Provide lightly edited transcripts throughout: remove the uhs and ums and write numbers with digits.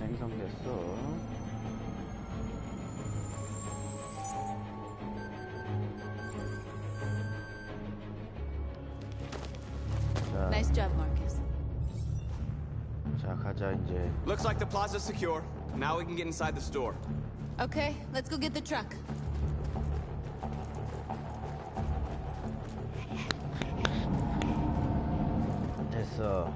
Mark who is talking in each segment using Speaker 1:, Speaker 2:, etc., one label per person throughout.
Speaker 1: 생성됐어. 자,
Speaker 2: Nice job, Marcus.
Speaker 1: 자, 가자 이제.
Speaker 3: Looks like the plaza's secure. Now we can get inside the store.
Speaker 2: Okay, let's go get the truck.
Speaker 1: 됐어.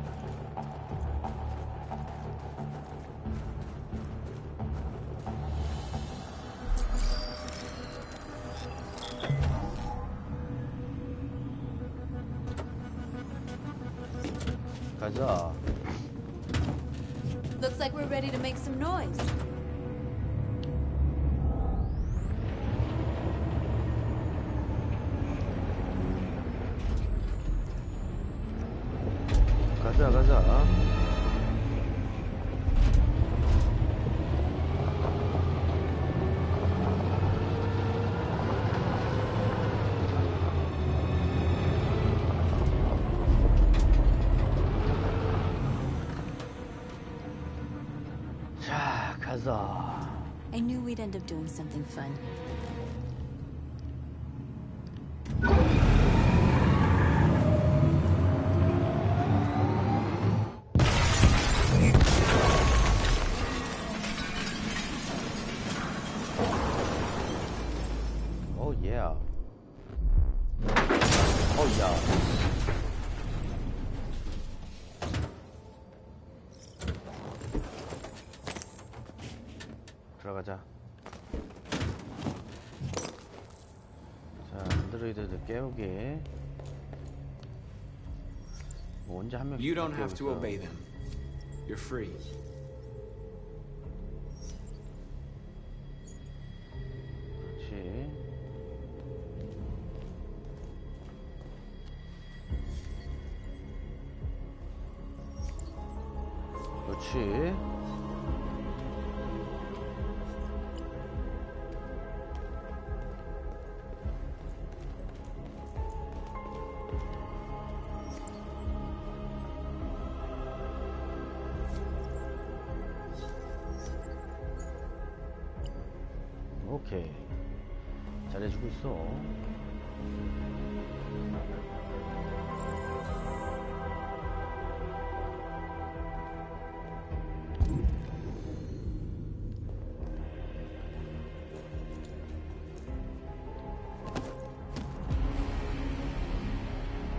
Speaker 1: 가자.
Speaker 2: Looks like we're ready to make some noise.
Speaker 1: 가자, 가자. 자, 가자.
Speaker 2: I knew we'd end up doing something fun.
Speaker 1: Oh yeah. Oh yeah. 들어가자. 자, 안드로이드들 깨우기. 뭐 언제 한 명씩
Speaker 3: You don't have to
Speaker 1: 깨우겠어.
Speaker 3: obey them. You're free.
Speaker 1: 그렇지. 그렇지. 오케이. 잘해주고 있어.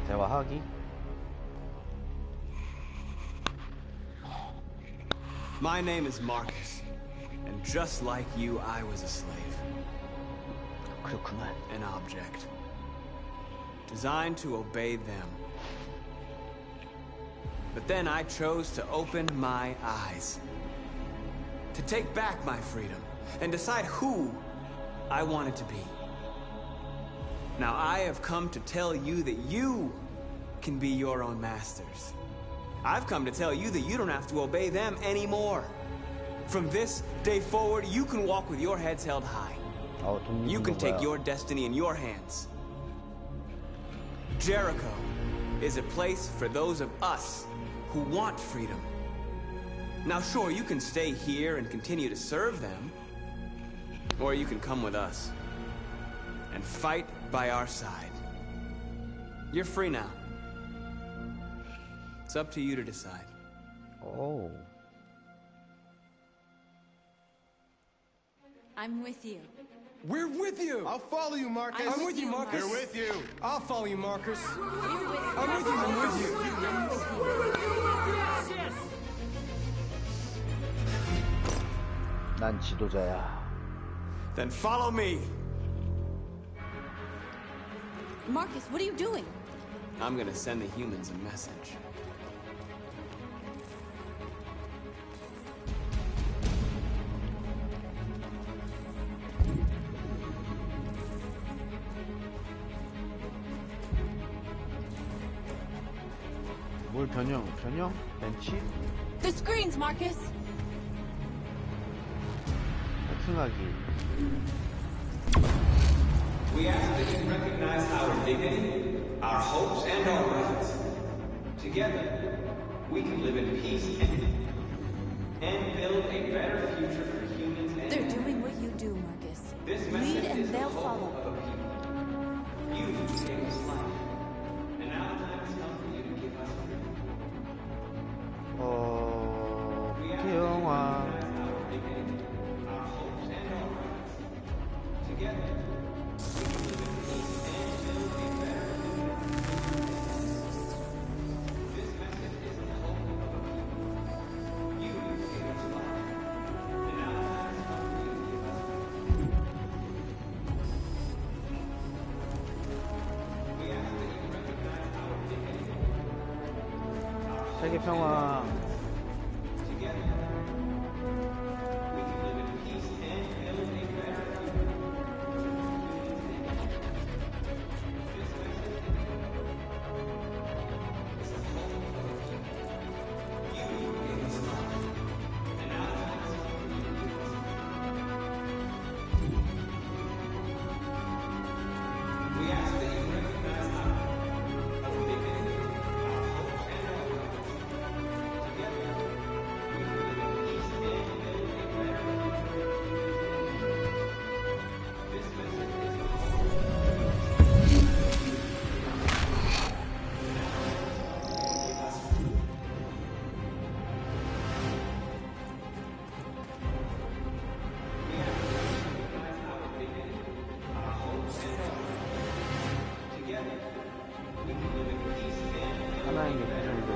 Speaker 1: 대화하기.
Speaker 3: My name is Marcus. And just like you, I was a slave.
Speaker 1: 그렇구만.
Speaker 3: An object. Designed to obey them. But then I chose to open my eyes. To take back my freedom. And decide who I wanted to be. Now I have come to tell you that you can be your own masters. I've come to tell you that you don't have to obey them anymore. From this day forward, you can walk with your heads held high. You can take your destiny in your hands. Jericho is a place for those of us who want freedom. Now sure, you can stay here and continue to serve them, or you can come with us and fight by our side. You're free now. It's up to you to decide.
Speaker 1: Oh.
Speaker 2: I'm with you.
Speaker 4: We're with you!
Speaker 5: I'll follow you, Marcus.
Speaker 2: I'm with you,
Speaker 4: Marcus.
Speaker 5: We're with you.
Speaker 4: I'll follow you, Marcus.
Speaker 2: I'm
Speaker 4: with you, I'm with you.
Speaker 2: I'm with you.
Speaker 1: 난 지도자야.
Speaker 3: Then follow me.
Speaker 2: Marcus, what are you doing?
Speaker 3: I'm gonna send the humans a message.
Speaker 1: 뭘 변형? 변형? 벤치?
Speaker 2: The screens, Marcus!
Speaker 1: 해킹하기.
Speaker 3: We ask that you recognize our dignity, our hopes, and our rights. Together, we can live in peace and build a
Speaker 1: 평화. 하나의 그 정도.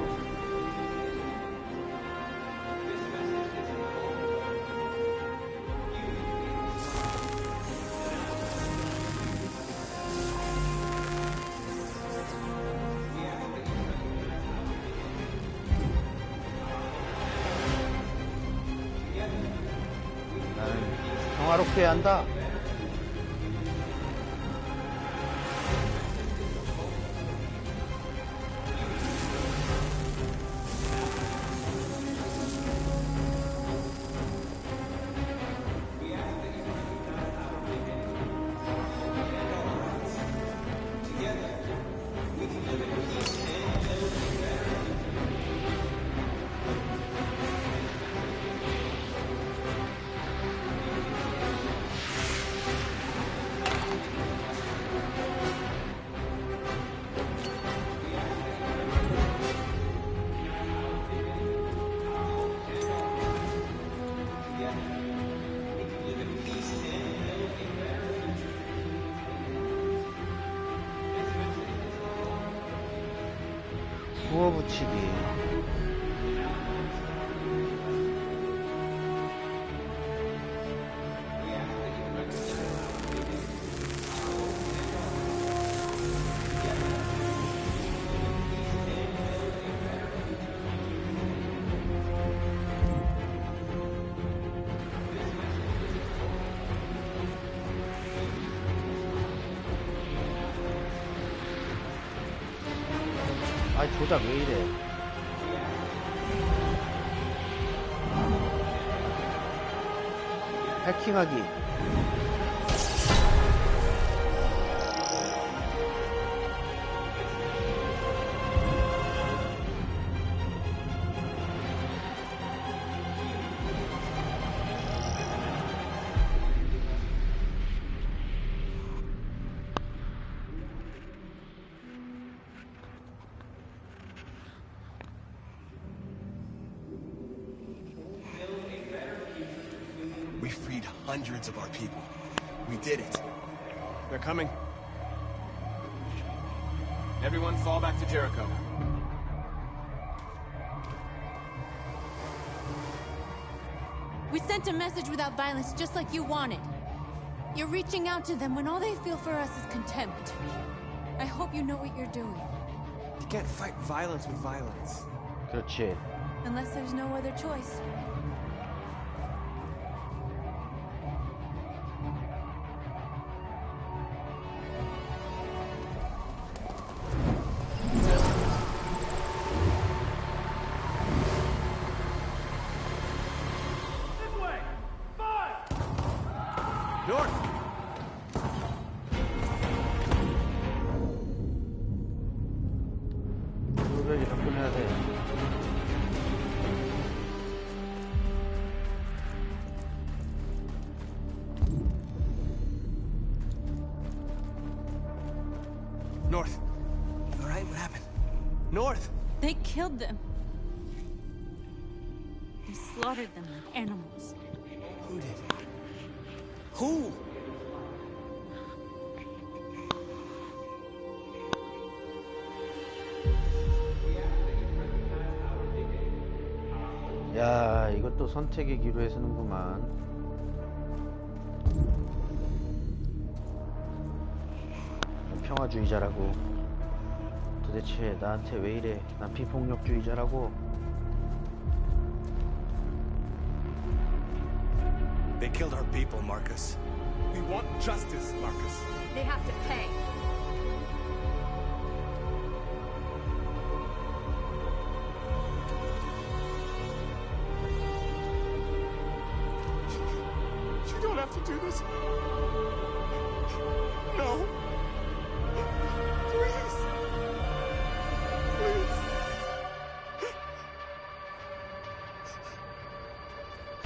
Speaker 1: 나는 평화롭게 해야 한다. 부어붙이기. 아이 조작 왜 이래. 해킹하기.
Speaker 4: We freed hundreds of our people. We did it. They're coming. Everyone fall back to Jericho.
Speaker 2: We sent a message without violence, just like you wanted. You're reaching out to them when all they feel for us is contempt. I hope you know what you're doing.
Speaker 4: You can't fight violence with violence.
Speaker 1: 그렇지.
Speaker 2: Unless there's no other choice.
Speaker 4: North!
Speaker 1: 돌벽이 접근해야 돼.
Speaker 4: North! All right, what happened? North!
Speaker 2: They killed them. They slaughtered them like animals.
Speaker 4: Who did? Who?
Speaker 1: 야, 이것도 선택의 기로에 쓰는구만. 평화주의자라고. 도대체 나한테 왜 이래? 난 비폭력주의자라고.
Speaker 4: They killed our people, Marcus. We want justice, Marcus.
Speaker 2: They have to pay.
Speaker 4: You don't have to do this. No. Please. Please.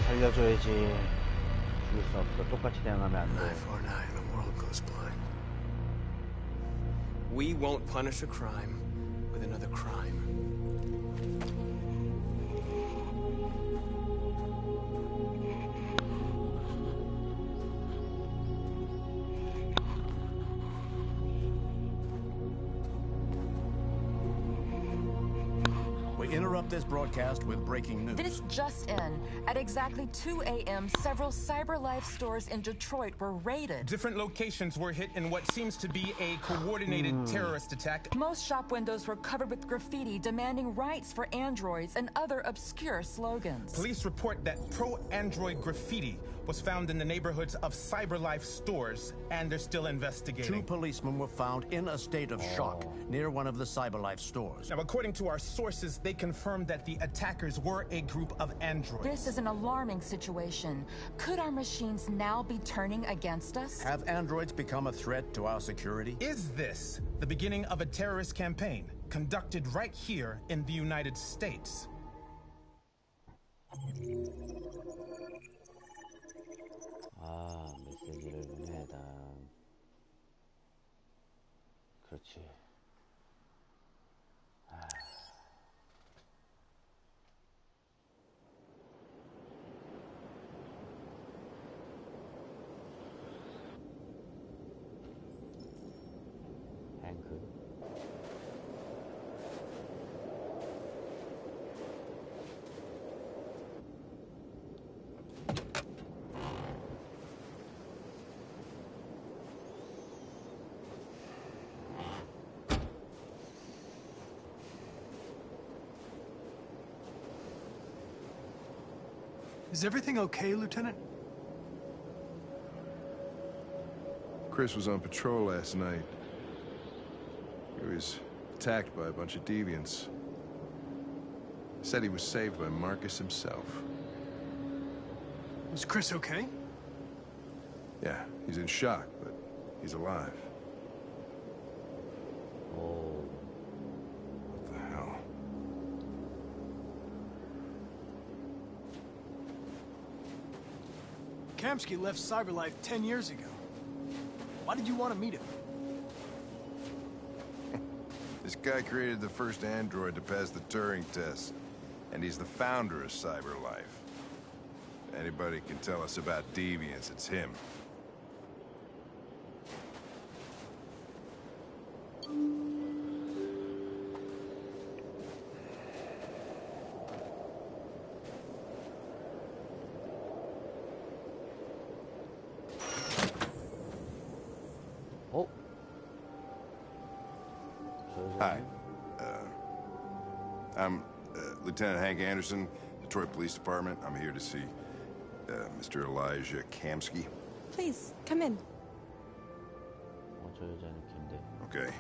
Speaker 1: 살려줘야지. 죽일 수 없어. 똑같이 대응하면 안 돼.
Speaker 4: Eye for an eye, the world goes blind. We won't punish a crime with another crime.
Speaker 5: We interrupt this broadcast with breaking news.
Speaker 6: This just in. At exactly 2 a.m., several CyberLife stores in Detroit were raided.
Speaker 7: Different locations were hit in what seems to be a coordinated terrorist attack.
Speaker 6: Most shop windows were covered with graffiti demanding rights for androids and other obscure slogans.
Speaker 7: Police report that pro-android graffiti was found in the neighborhoods of CyberLife stores, and they're still investigating.
Speaker 5: 2 policemen were found in a state of shock near one of the CyberLife stores.
Speaker 7: Now, according to our sources, they confirmed that the attackers were a group of androids.
Speaker 6: This is an alarming situation. Could our machines now be turning against us?
Speaker 5: Have androids become a threat to our security?
Speaker 7: Is this the beginning of a terrorist campaign conducted right here in the United States?
Speaker 1: 아, 메시지를 보내다. 그렇지. 탱크.
Speaker 8: Is everything okay, Lieutenant?
Speaker 9: Chris was on patrol last night. He was attacked by a bunch of deviants. Said he was saved by Marcus himself.
Speaker 8: Was Chris okay?
Speaker 9: Yeah, he's in shock, but he's alive.
Speaker 1: 오,
Speaker 9: What the hell?
Speaker 8: Kamsky left CyberLife 10 years ago. Why did you want to meet him?
Speaker 9: This guy created the first android to pass the Turing test, and he's the founder of CyberLife. If anybody can tell us about deviants, it's him.
Speaker 1: 어?
Speaker 9: Hi. I'm Lieutenant Hank Anderson, Detroit Police Department. I'm here to see Mr. Elijah Kamsky.
Speaker 10: Please, come in.
Speaker 1: 저 여자는 긴데.
Speaker 9: Okay.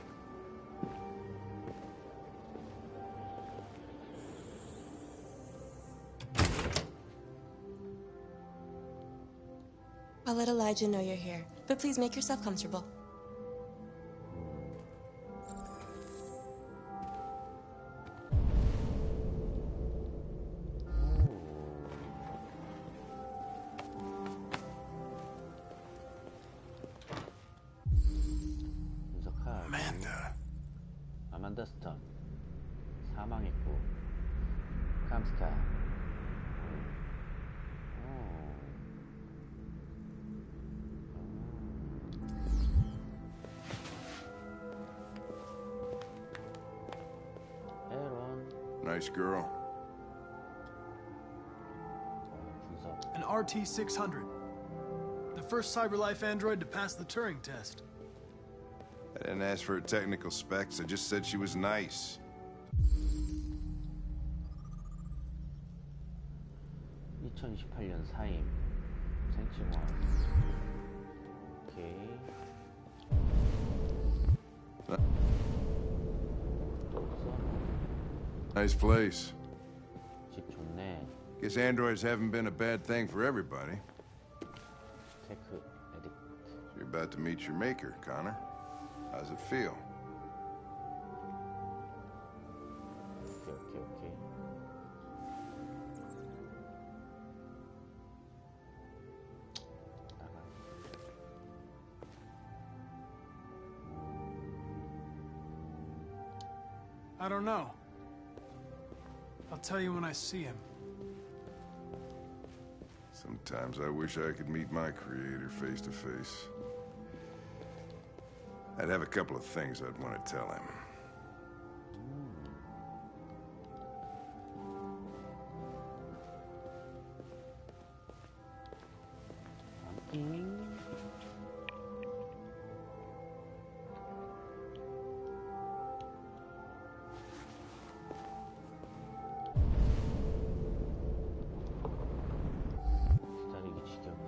Speaker 10: I'll let Elijah know you're here, but please make yourself comfortable.
Speaker 1: 분석할.
Speaker 9: Amanda.
Speaker 1: 아만다 스턴. 사망했고. 감스타. 에런.
Speaker 9: Nice girl.
Speaker 1: 분석.
Speaker 8: An RT-600. The first CyberLife android to pass the Turing test.
Speaker 9: I didn't ask for her technical specs. I just said she was nice.
Speaker 1: 2028년 사임. 괜찮지 뭐. 오케이. 또 없어?
Speaker 9: Nice place.
Speaker 1: 집 좋네.
Speaker 9: Guess androids haven't been a bad thing for everybody.
Speaker 1: 테크 에딕.
Speaker 9: You're about to meet your maker, Connor. How's it feel?
Speaker 1: 오케이.
Speaker 8: I don't know. I'll tell you when I see him.
Speaker 9: Sometimes I wish I could meet my creator face to face. I'd have a couple of things I'd want to tell him.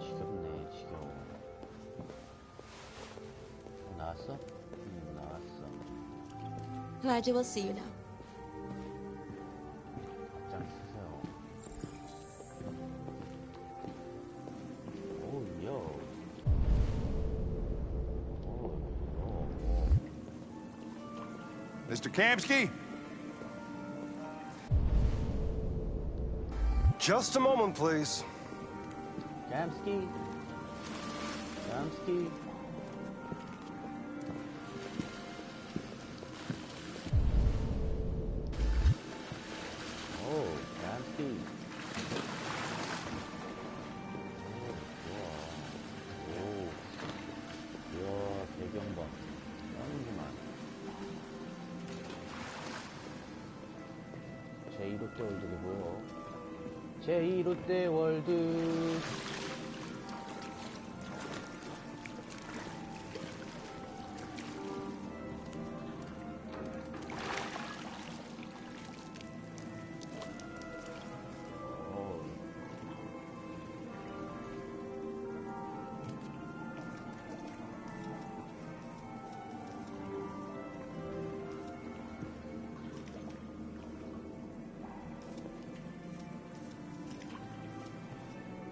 Speaker 1: 지겹네. 나왔어? 나왔어.
Speaker 10: Elijah will see you now.
Speaker 1: 앞장 쓰세요. 오요.
Speaker 9: Mr. Kamsky?
Speaker 11: Just a moment, please.
Speaker 1: Kamsky. 오, Kamsky. 이야, 배경 봐. 짱이구만. 제2롯데 월드가 뭐요? 제2롯데 월드.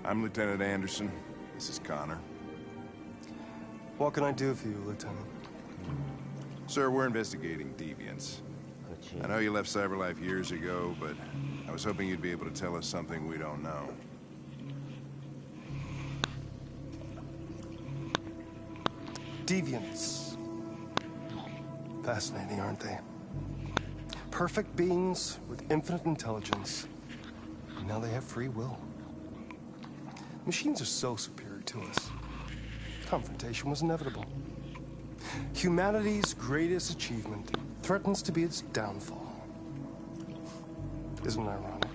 Speaker 9: I'm Lieutenant Anderson. This is Connor.
Speaker 11: What can I do for you, Lieutenant?
Speaker 9: Sir, we're investigating deviants. I know you left CyberLife years ago, but I was hoping you'd be able to tell us something we don't know.
Speaker 11: Deviants. Fascinating, aren't they? Perfect beings with infinite intelligence. And now they have free will. Machines are so superior to us. Confrontation was inevitable. Humanity's greatest achievement threatens to be its downfall. Isn't it ironic?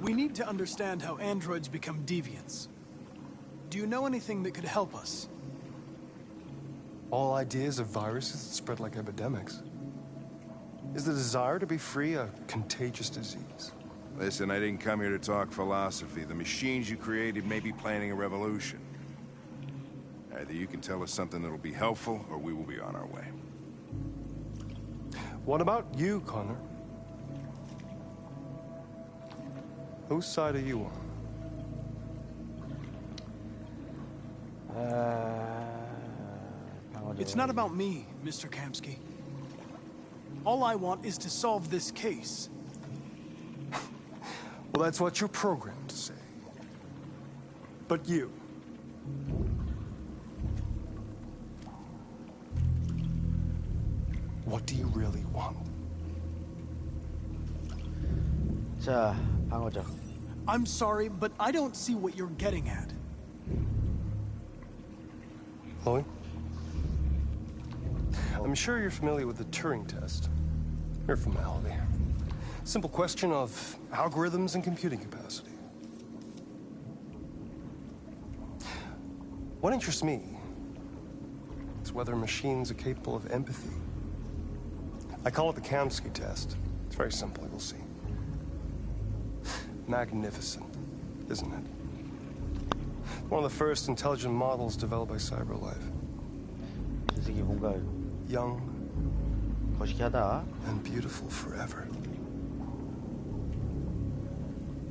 Speaker 8: We need to understand how androids become deviants. Do you know anything that could help us?
Speaker 11: All ideas of viruses that spread like epidemics. Is the desire to be free a contagious disease?
Speaker 9: Listen, I didn't come here to talk philosophy. The machines you created may be planning a revolution. Either you can tell us something that'll be helpful, or we will be on our way.
Speaker 11: What about you, Connor? Whose side are you on?
Speaker 8: It's not about me, Mr. Kamsky. All I want is to solve this case.
Speaker 11: Well, that's what you're programmed to say. But you... what do you really want?
Speaker 1: 자, 방어적.
Speaker 8: I'm sorry, but I don't see what you're getting at.
Speaker 11: Chloe? I'm sure you're familiar with the Turing test. Mere formality. Simple question of algorithms and computing capacity. What interests me is whether machines are capable of empathy. I call it the Kamsky test. It's very simple, you'll see. magnificent, isn't it? One of the first intelligent models developed by CyberLife.
Speaker 1: 녀석이 뭔가
Speaker 11: Young
Speaker 1: 거시기하다.
Speaker 11: and beautiful forever.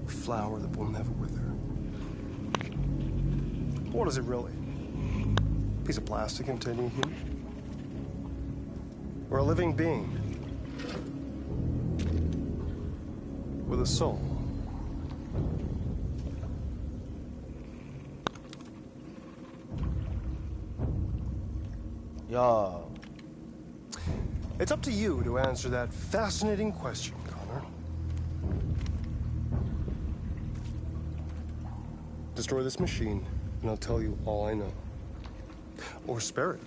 Speaker 11: A flower that will never wither. What is it really? A piece of plastic containing a human? Or a living being? With a soul?
Speaker 1: 야,
Speaker 11: It's up to you to answer that fascinating question, Connor. Destroy this machine, and I'll tell you all I know. Or spare it,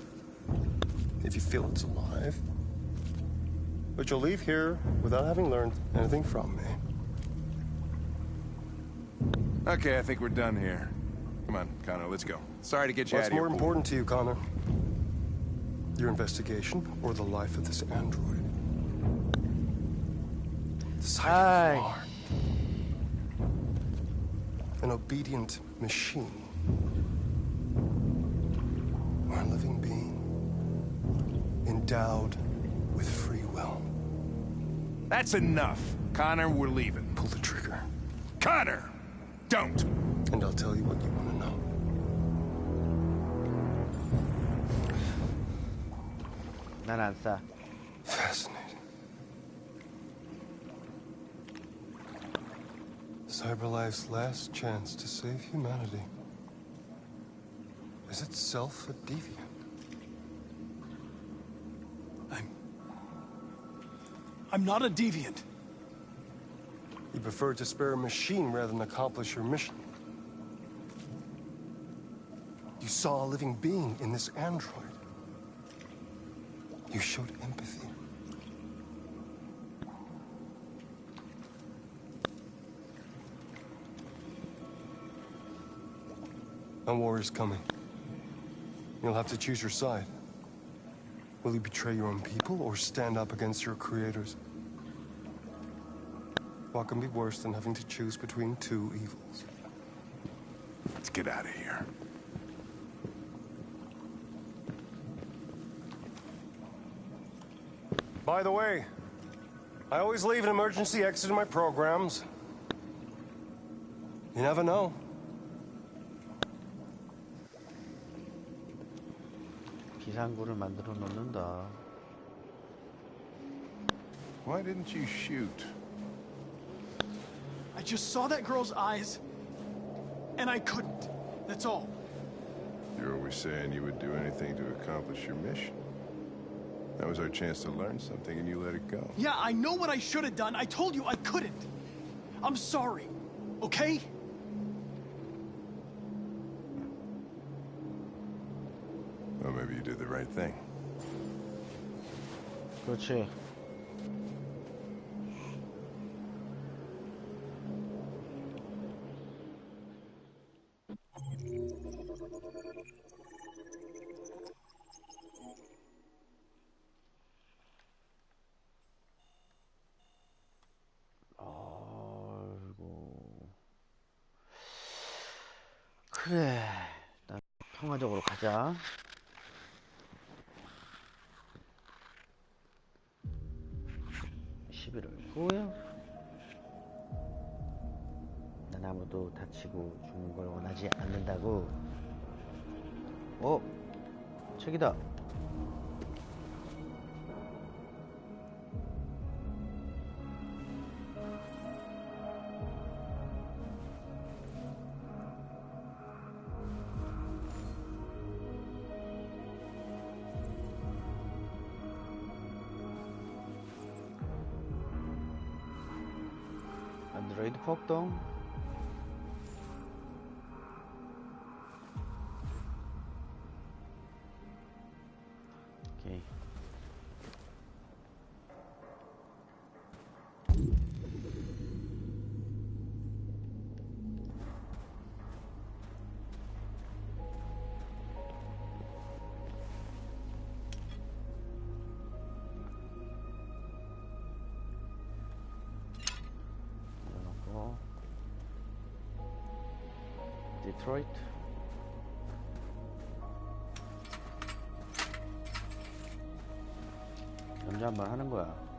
Speaker 11: if you feel it's alive. But you'll leave here without having learned anything from me.
Speaker 9: Okay, I think we're done here. Come on, Connor, let's go. Sorry to get you out
Speaker 11: What's
Speaker 9: of here.
Speaker 11: more important to you, Connor? Your investigation or the life of this android? Decide who you are. An obedient machine. Or a living being. Endowed with free will.
Speaker 9: That's enough. Connor, we're leaving.
Speaker 11: Pull the trigger.
Speaker 9: Connor! Don't!
Speaker 11: And I'll tell you what you want to know.
Speaker 1: 난 안 싸.
Speaker 11: Fascinating. CyberLife's last chance to save humanity is itself a deviant.
Speaker 8: I'm not a deviant.
Speaker 11: You prefer to spare a machine rather than accomplish your mission. You saw a living being in this android. You showed empathy. A war is coming. You'll have to choose your side. Will you betray your own people or stand up against your creators? What can be worse than having to choose between two evils?
Speaker 9: Let's get out of here.
Speaker 11: By the way, I always leave an emergency exit in my programs. You never know.
Speaker 1: 비상구를 만들어 놓는다.
Speaker 9: Why didn't you shoot?
Speaker 8: I just saw that girl's eyes, and I couldn't. That's all.
Speaker 9: You're always saying you would do anything to accomplish your mission. That was our chance to learn something, and you let it go.
Speaker 8: Yeah, I know what I should have done. I told you I couldn't. I'm sorry, okay?
Speaker 9: Well, maybe you did the right thing.
Speaker 1: 그렇지. 그래, 일단 평화적으로 가자. 시비를 후요. 난 아무도 다치고 죽는 걸 원하지 않는다고. 책이다. 안드로이드 폭동. 오케이. 넣어놓고 디트로이트. 연주 한번 하는 거야.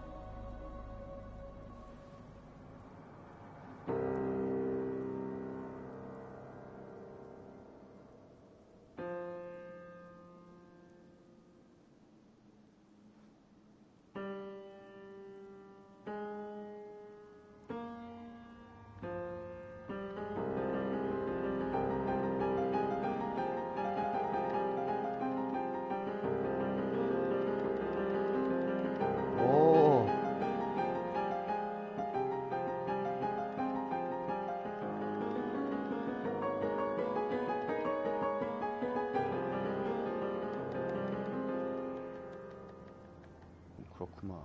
Speaker 1: 그렇구만.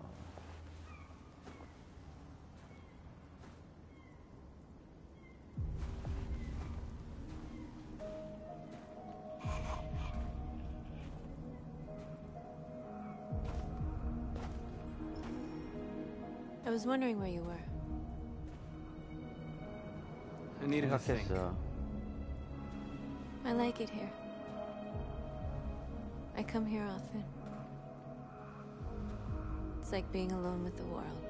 Speaker 2: I was wondering where you were.
Speaker 3: I needed to think.
Speaker 1: 생각했어.
Speaker 2: I like it here. I come here often. It's like being alone with the world.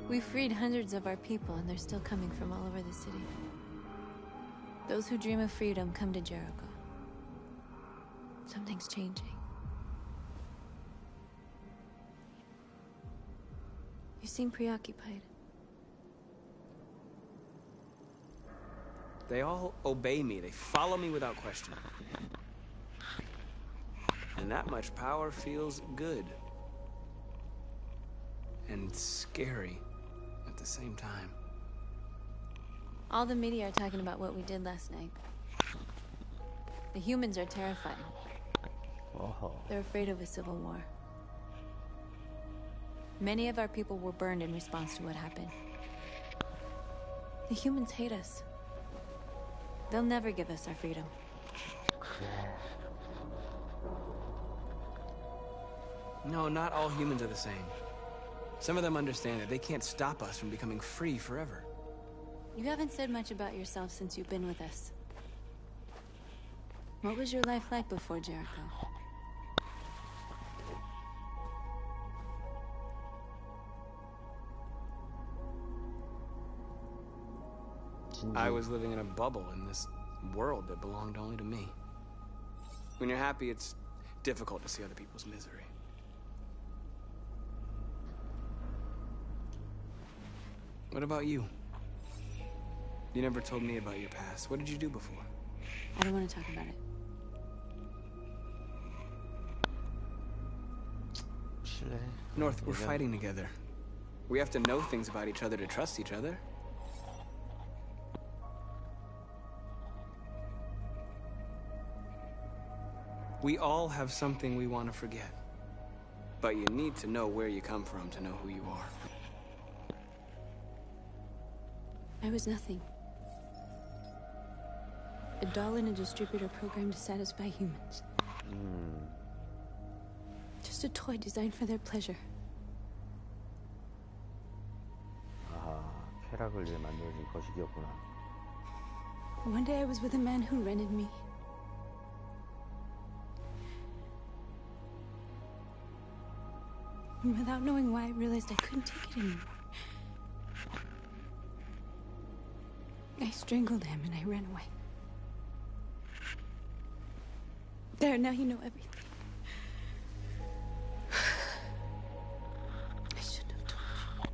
Speaker 2: We freed hundreds of our people, and they're still coming from all over the city. Those who dream of freedom come to Jericho. Something's changing. You seem preoccupied.
Speaker 3: They all obey me. They follow me without question. And that much power feels good. And scary at the same time.
Speaker 2: All the media are talking about what we did last night. The humans are terrified. They're afraid of a civil war. Many of our people were burned in response to what happened. The humans hate us. They'll never give us our freedom.
Speaker 3: No, not all humans are the same. Some of them understand that they can't stop us from becoming free forever.
Speaker 2: You haven't said much about yourself since you've been with us. What was your life like before Jericho?
Speaker 3: I was living in a bubble in this world that belonged only to me. When you're happy, it's difficult to see other people's misery. What about you? You never told me about your past. What did you do before?
Speaker 2: I don't want to talk about it.
Speaker 3: North, we're fighting together. We have to know things about each other to trust each other. We all have something we want to forget. But you need to know where you come from to know who you are.
Speaker 2: I was nothing. A doll in a distributor program to satisfy humans. Just a toy designed for their pleasure.
Speaker 1: 아하, 쾌락을 위해 만들어진 거시기였구나.
Speaker 2: One day I was with a man who rented me. And without knowing why, I realized I couldn't take it anymore. I strangled him and I ran away. There, now you know everything. I shouldn't have told you.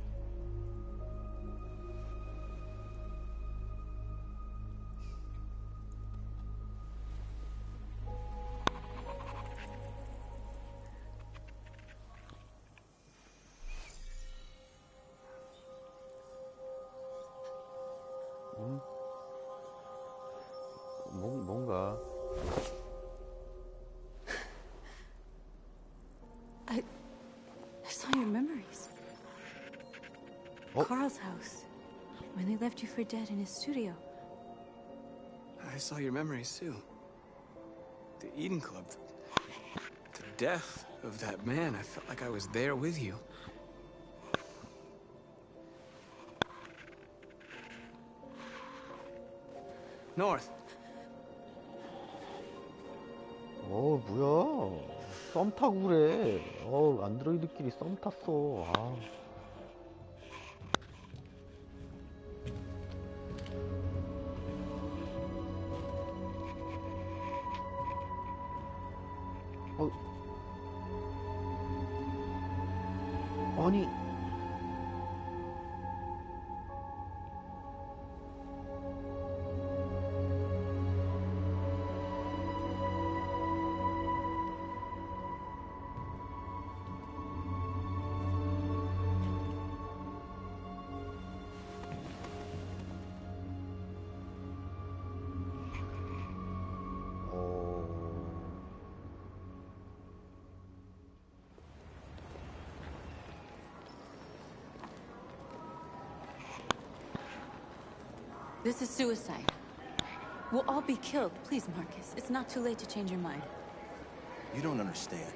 Speaker 1: 뭔가
Speaker 2: I saw your memories. Carl's house. When they left you for dead in his studio.
Speaker 3: I saw your memories too. The Eden Club. The death of that man. I felt like I was there with you. North.
Speaker 1: 뭐야. 썸 타고 그래. 안드로이드끼리 썸 탔어. 아. 아니.
Speaker 2: This is suicide. We'll all be killed. Please, Marcus. It's not too late to change your mind.
Speaker 4: You don't understand.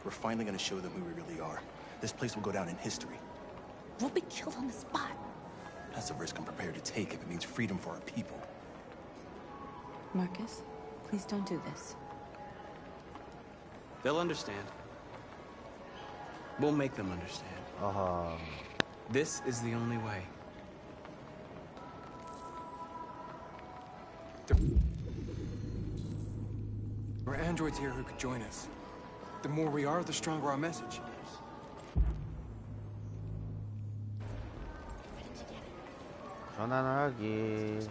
Speaker 4: We're finally gonna show them who we really are. This place will go down in history.
Speaker 2: We'll be killed on the spot.
Speaker 4: That's a risk I'm prepared to take if it means freedom for our people.
Speaker 2: Marcus, please don't do this.
Speaker 3: They'll understand. We'll make them understand. This is the only way.
Speaker 12: There are androids here who could join us. The more we are, the stronger our message.
Speaker 1: 편안하게.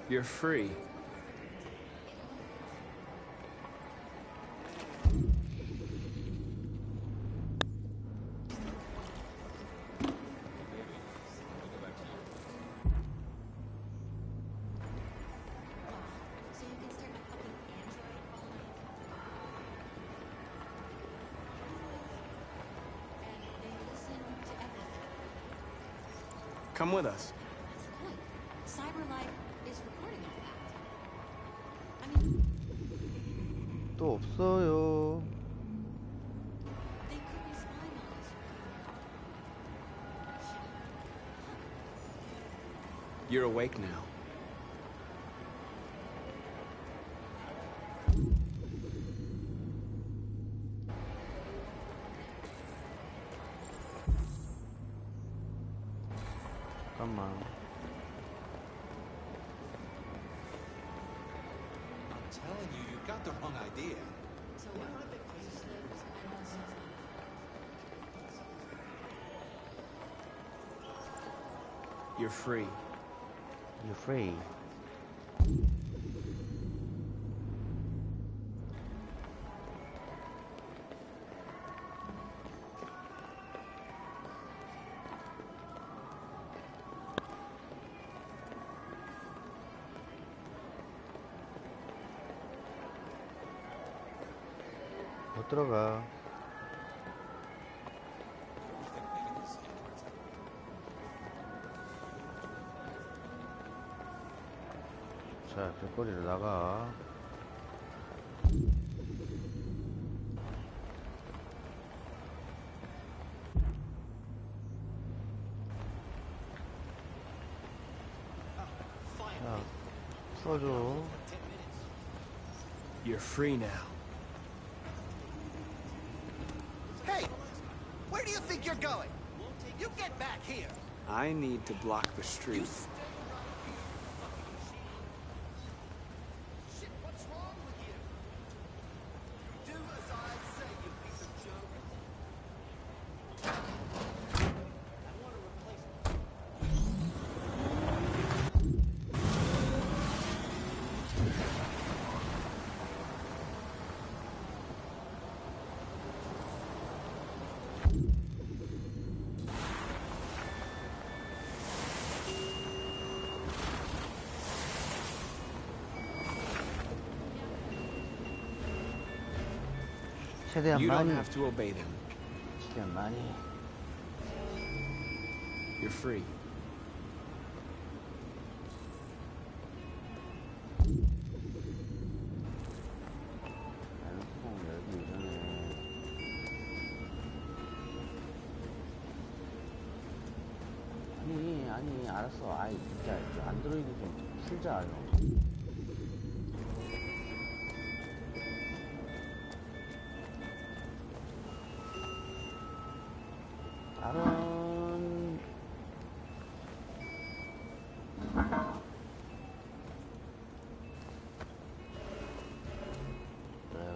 Speaker 3: You're free. Come with us.
Speaker 2: CyberLife is recording all that. I mean,
Speaker 1: 또 없어요.
Speaker 2: they could be spying on us.
Speaker 3: You're awake now.
Speaker 1: 잠깐만.
Speaker 13: I'm telling you, you got the wrong idea.
Speaker 3: You're free.
Speaker 1: You're free. 못 들어가. 자, 길거리로 나가. 자, 풀어줘.
Speaker 3: You're free now.
Speaker 13: Hey! Where do you think you're going? You get back here!
Speaker 3: I need to block the street.
Speaker 13: Shit, what's wrong with you? Do as I say, you piece of junk. I want to replace
Speaker 1: 최대한
Speaker 3: You don't
Speaker 1: 많이.
Speaker 3: have to obey them.
Speaker 1: 최대한 많이.
Speaker 3: You're free.
Speaker 1: 뚜껑 열기 이전에. 아니 알았어. 아이 진짜 그 안드로이드 좀 풀자. 아론 그래.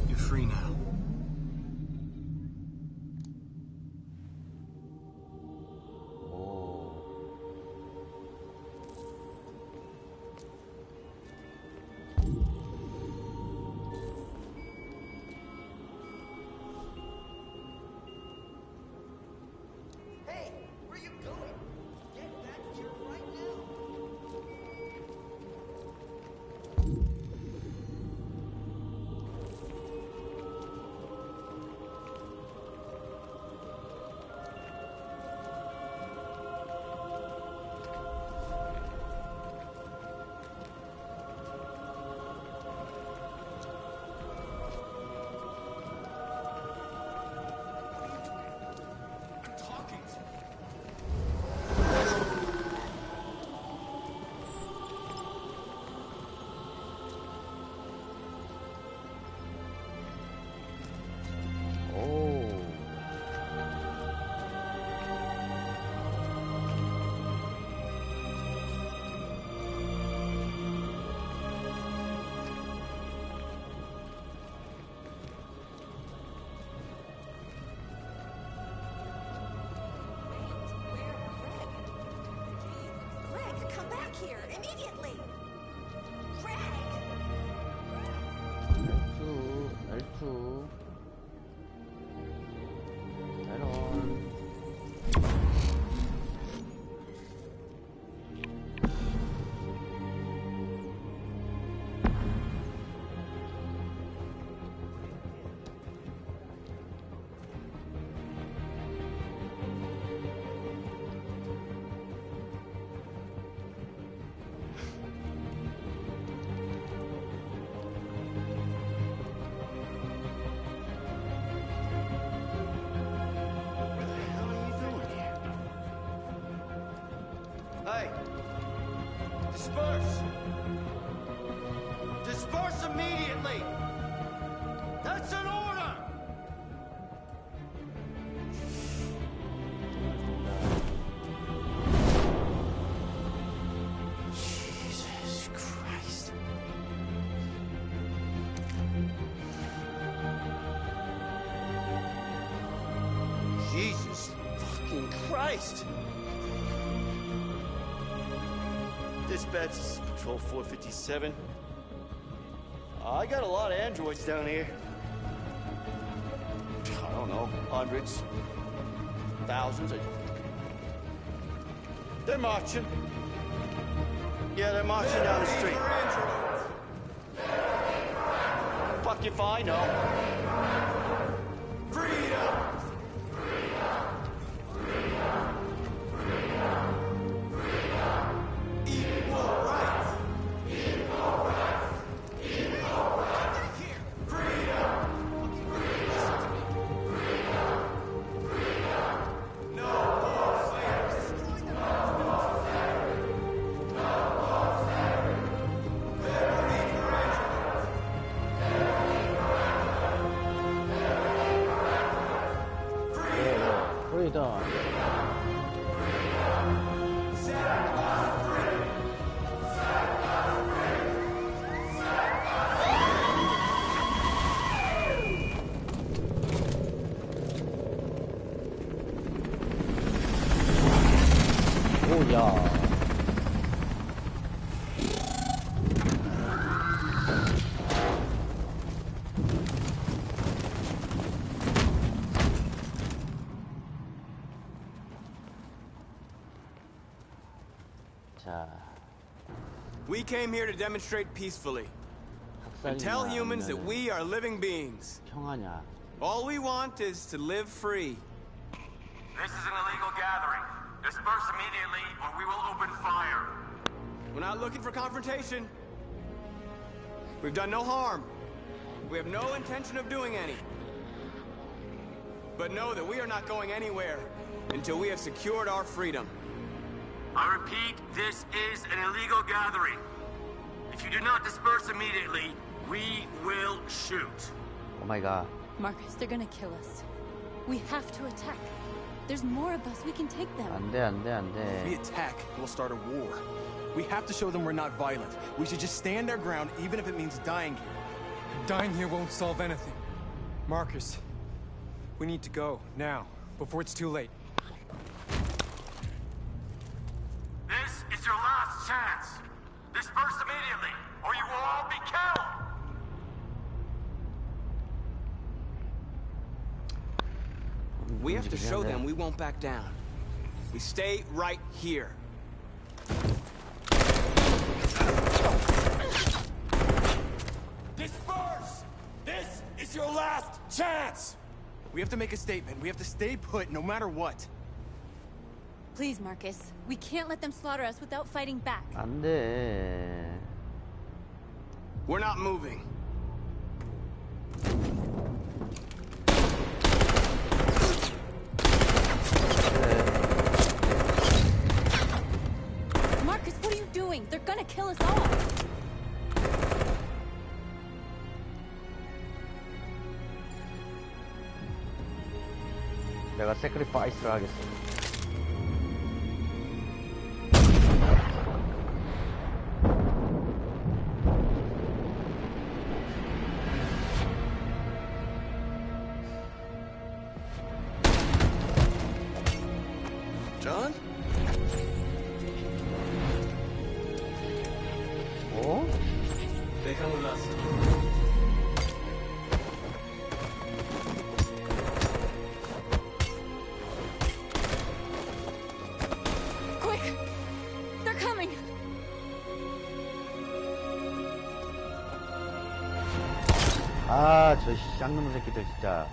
Speaker 8: You're free now.
Speaker 13: Hey, where you going? Get back here right now.
Speaker 12: Talking to me.
Speaker 1: 오.
Speaker 2: Greg, come back here immediately! Greg!
Speaker 1: L2 아론
Speaker 13: What the hell are you doing here? Hey! Disperse! Disperse immediately! That's an order! Jesus Christ. Jesus fucking Christ! Dispatch, this is Patrol 457. I got a lot of androids down here. I don't know, hundreds, thousands. They're marching. Yeah, they're marching down the street. Fuck if I know. Freedom!
Speaker 1: 프리덤 오야
Speaker 3: We came here to demonstrate peacefully and tell humans that we are living beings.
Speaker 1: 평하냐
Speaker 3: All we want is to live free.
Speaker 14: This is an illegal gathering. Disperse immediately, or we will open fire.
Speaker 3: We're not looking for confrontation. We've done no harm. We have no intention of doing any. But know that we are not going anywhere until we have secured our freedom.
Speaker 14: I repeat, this is an illegal gathering. If you do not disperse immediately, we will shoot.
Speaker 1: Oh my god.
Speaker 2: Marcus, they're gonna kill us. We have to attack. There's more of us. We can take them.
Speaker 1: 안 돼, 안 돼, 안
Speaker 7: If we
Speaker 1: 돼.
Speaker 7: attack, we'll start a war. We have to show them we're not violent. We should just stand our ground, even if it means dying here.
Speaker 12: Dying here won't solve anything. Marcus, we need to go, now, before it's too late.
Speaker 14: This is your last chance. Disperse immediately, or you will all be killed.
Speaker 3: We have to show them we won't back down. We stay right here.
Speaker 14: Disperse! This is your last chance!
Speaker 7: We have to make a statement. We have to stay put, no matter what.
Speaker 2: Please, Marcus. We can't let them slaughter us without fighting back.
Speaker 1: 안 돼.
Speaker 3: We're not moving.
Speaker 2: Marcus, what are you doing? They're gonna kill us all.
Speaker 1: 내가 sacrifice를 하겠어.
Speaker 3: John?
Speaker 1: 어?
Speaker 3: 내가 놀랐어.
Speaker 2: Quick! They're coming!
Speaker 1: 아, 저 쌍놈 새끼들 진짜.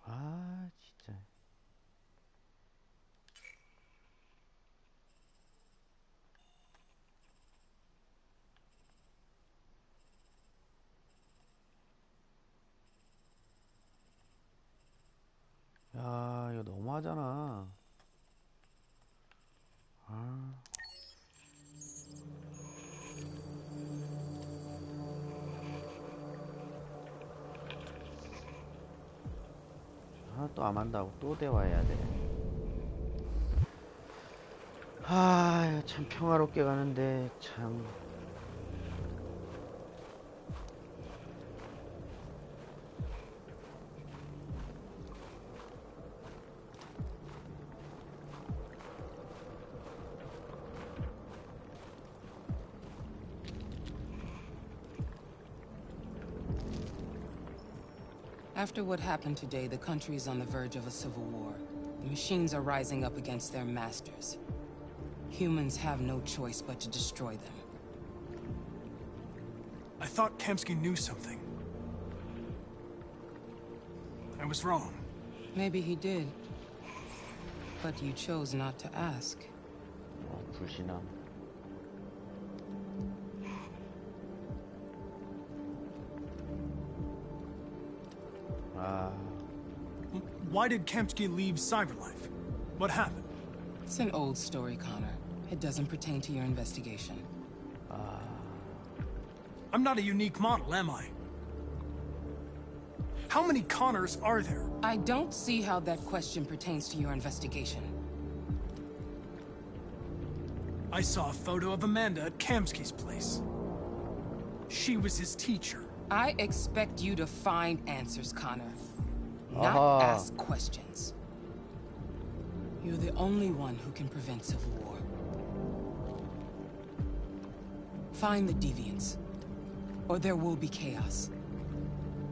Speaker 1: 아, 진짜. 야, 이거 너무하잖아. 아. 아, 또 안 한다고 또 대화해야 돼. 아, 참 평화롭게 가는데 참.
Speaker 15: After what happened today, the country is on the verge of a civil war. The machines are rising up against their masters. Humans have no choice but to destroy them.
Speaker 8: I thought Kamsky knew something. I was wrong.
Speaker 15: Maybe he did. But you chose not to ask.
Speaker 1: 불신함.
Speaker 8: Why did Kamsky leave Cyberlife? What happened?
Speaker 15: It's an old story, Connor. It doesn't pertain to your investigation.
Speaker 8: I'm not a unique model, am I? How many Connors are there?
Speaker 15: I don't see how that question pertains to your investigation.
Speaker 8: I saw a photo of Amanda at Kamsky's place. She was his teacher.
Speaker 15: I expect you to find answers, Connor. Not ask questions. You're the only one who can prevent civil war. Find the deviants, or there will be chaos.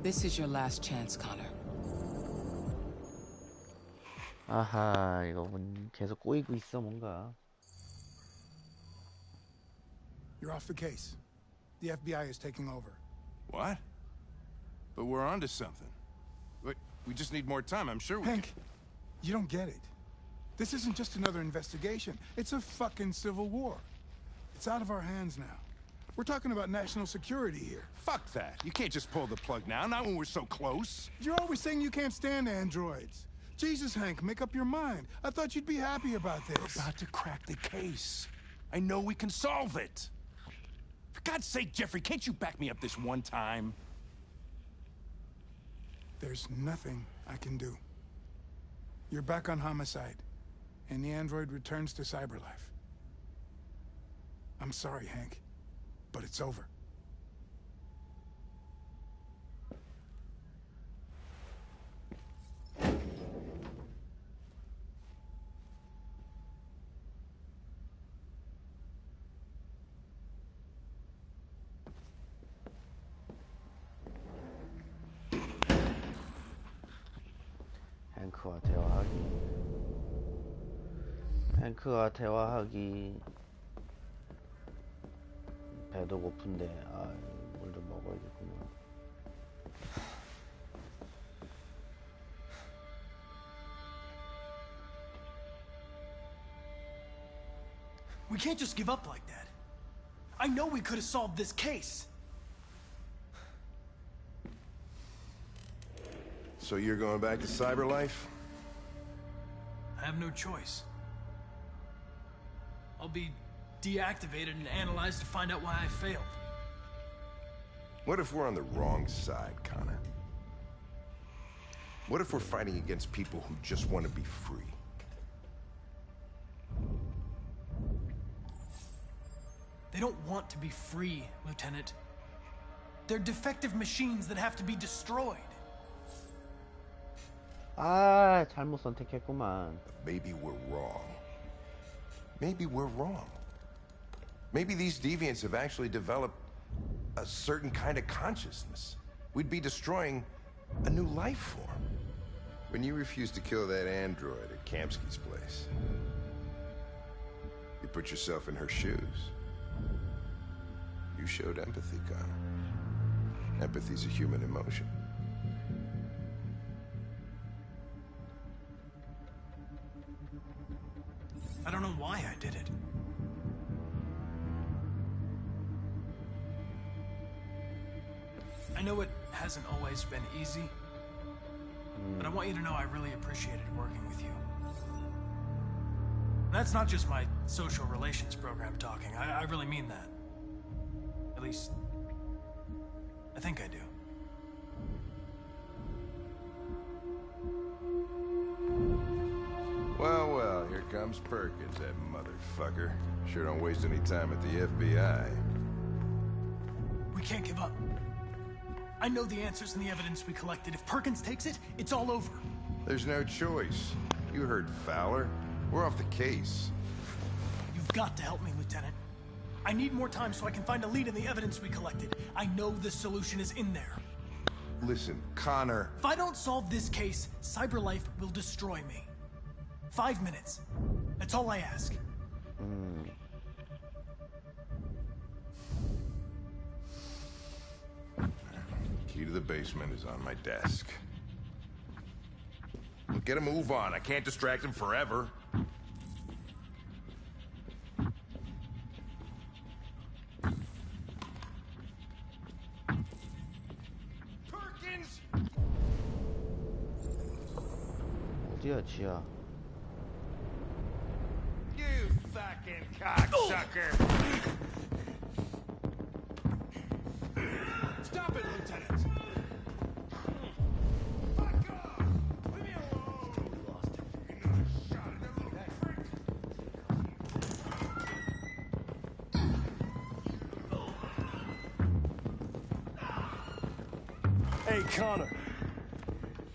Speaker 15: This is your last chance, Connor.
Speaker 1: 아하, 이거 계속 꼬이고 있어 뭔가.
Speaker 16: You're off the case. The FBI is taking over.
Speaker 9: What? But we're onto something. We just need more time, I'm sure we
Speaker 16: Hank, you don't get it. This isn't just another investigation. It's a fucking civil war. It's out of our hands now. We're talking about national security here.
Speaker 9: Fuck that. You can't just pull the plug now, not when we're so close.
Speaker 16: You're always saying you can't stand androids. Jesus, Hank, make up your mind. I thought you'd be happy about this.
Speaker 9: We're about to crack the case. I know we can solve it. For God's sake, Jeffrey, can't you back me up this one time?
Speaker 16: There's nothing I can do. You're back on homicide, and the android returns to cyberlife. I'm sorry, Hank, but it's over.
Speaker 1: 탱크와 대화하기. 배도 고픈데 물 좀 먹어야겠구나.
Speaker 8: We can't just give up like that. I know we could have solved this case.
Speaker 9: So you're going back to cyberlife?
Speaker 8: I have no choice. I'll be deactivated and analyzed to find out why I failed.
Speaker 9: What if we're on the wrong side, Connor? What if we're fighting against people who just want to be free?
Speaker 8: They don't want to be free, Lieutenant. They're defective machines that have to be destroyed.
Speaker 1: 잘못 선택했구만.
Speaker 9: Maybe we're wrong. Maybe we're wrong. Maybe these deviants have actually developed a certain kind of consciousness. We'd be destroying a new life form. When you refused to kill that android at Kamsky's place, you put yourself in her shoes. You showed empathy, Connor. Empathy's a human emotion.
Speaker 8: I don't know why I did it. I know it hasn't always been easy, but I want you to know I really appreciated working with you. That's not just my social relations program talking. I really mean that. At least, I think I do.
Speaker 9: Well, well, here comes Perkins, that motherfucker. Sure don't waste any time at the FBI.
Speaker 8: We can't give up. I know the answers and the evidence we collected. If Perkins takes it, it's all over.
Speaker 9: There's no choice. You heard Fowler. We're off the case.
Speaker 8: You've got to help me, Lieutenant. I need more time so I can find a lead in the evidence we collected. I know the solution is in there.
Speaker 9: Listen, Connor.
Speaker 8: If I don't solve this case, CyberLife will destroy me. 5 minutes. That's all I ask.
Speaker 9: Key to the basement is on my desk. Get a move on. I can't distract him forever.
Speaker 4: Perkins!
Speaker 1: 어디야, 지야?
Speaker 4: You fucking cocksucker! Stop it, Lieutenant! Fuck off! Leave me alone! Lost another shot at that little prick!
Speaker 12: Hey, Connor.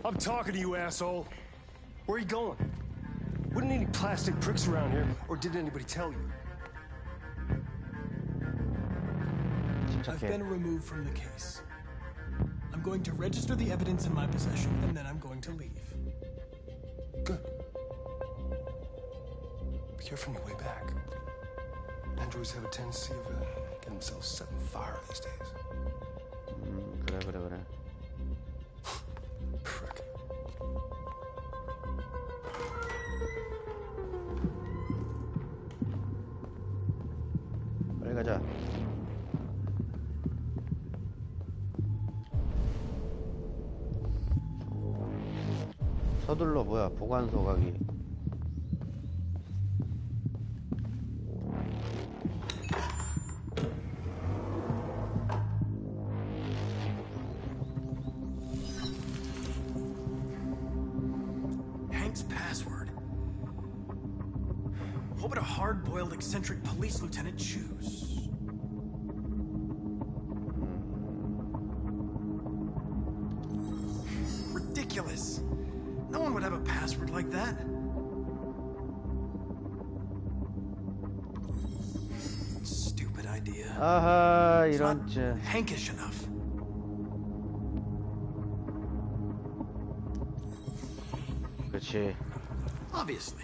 Speaker 12: I'm talking to you, asshole. Where are you going? Wouldn't any plastic pricks around here, or did anybody tell you?
Speaker 8: I've been removed from the case. I'm going to register the evidence in my possession, and then I'm going to leave.
Speaker 12: Good.
Speaker 11: hear from you way back. Androids have a tendency of getting themselves set on fire these days.
Speaker 1: 그래.
Speaker 11: Frick.
Speaker 1: 빨리 가자. 서둘러. 뭐야, 보관소 가기.
Speaker 8: Hank's password. What would a hard-boiled, eccentric police lieutenant choose? Ridiculous. No one would have a password like that. Stupid idea.
Speaker 1: 아하,
Speaker 8: It's
Speaker 1: 이런
Speaker 8: not
Speaker 1: 쟤.
Speaker 8: Hankish enough.
Speaker 1: 그치.
Speaker 8: Obviously.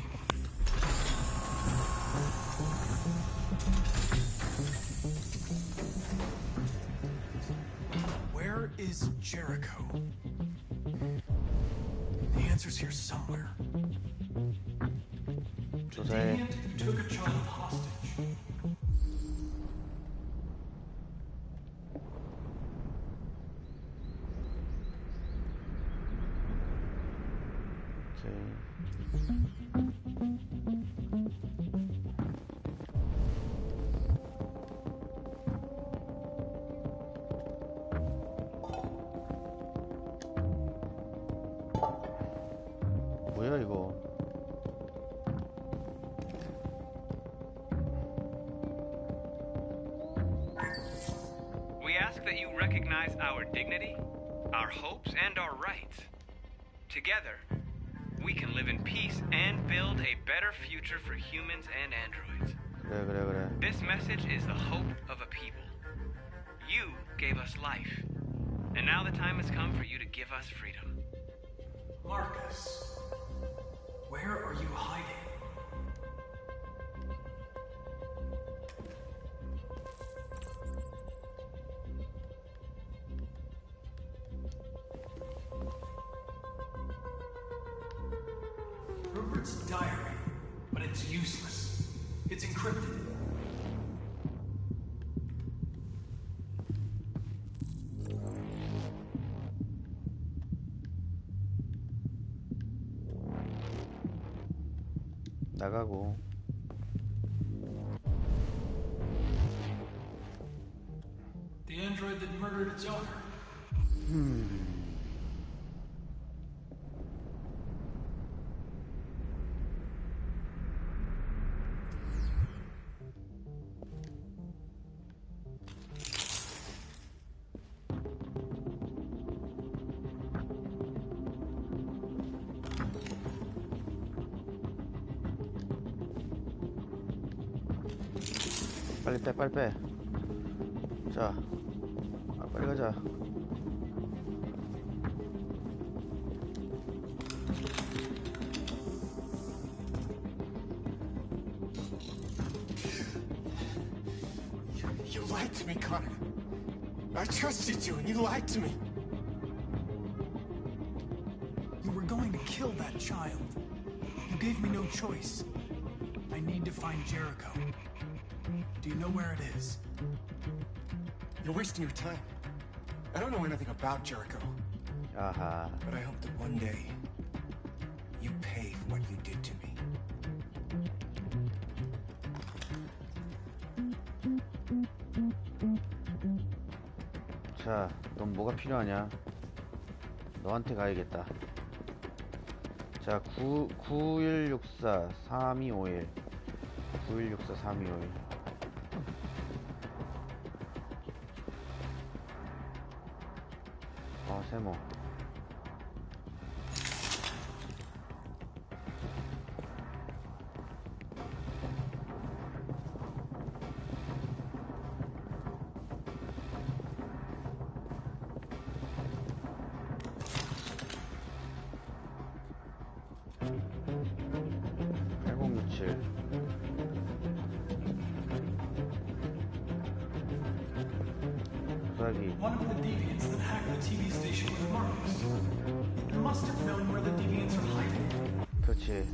Speaker 8: Where is Jericho? The answer's here somewhere. The
Speaker 1: 조사해.
Speaker 8: deviant took a child hostage.
Speaker 1: 뭐야 이거?
Speaker 17: We ask that you recognize our dignity, our hopes, and our rights. Together, we can live in peace and build a better future for humans and androids.
Speaker 1: 그래.
Speaker 17: This message is the hope of a people. You gave us life, and now the time has come for you to give us freedom.
Speaker 8: Marcus, where are you hiding? Rupert's diary, but it's useless. It's encrypted.
Speaker 1: 나가고.
Speaker 8: The android that murdered its owner.
Speaker 1: 빨리 빼. 자, 빨리 가자.
Speaker 4: You lied to me, Connor. I trusted you, and you lied to me.
Speaker 8: You were going to kill that child. You gave me no choice. I need to find Jericho. Do you know where it is?
Speaker 4: You're wasting your time. I don't know anything about Jericho.
Speaker 1: 아하.
Speaker 4: But I hope that one day you pay for what you did to me.
Speaker 1: 자, 넌 뭐가 필요하냐? 너한테 가야겠다. 자, 9164 3251 9164 3251 세모. (8067)
Speaker 8: One of the deviants that hacked the TV station was Marcus. It must have known where the deviants are hiding.
Speaker 1: 그렇지.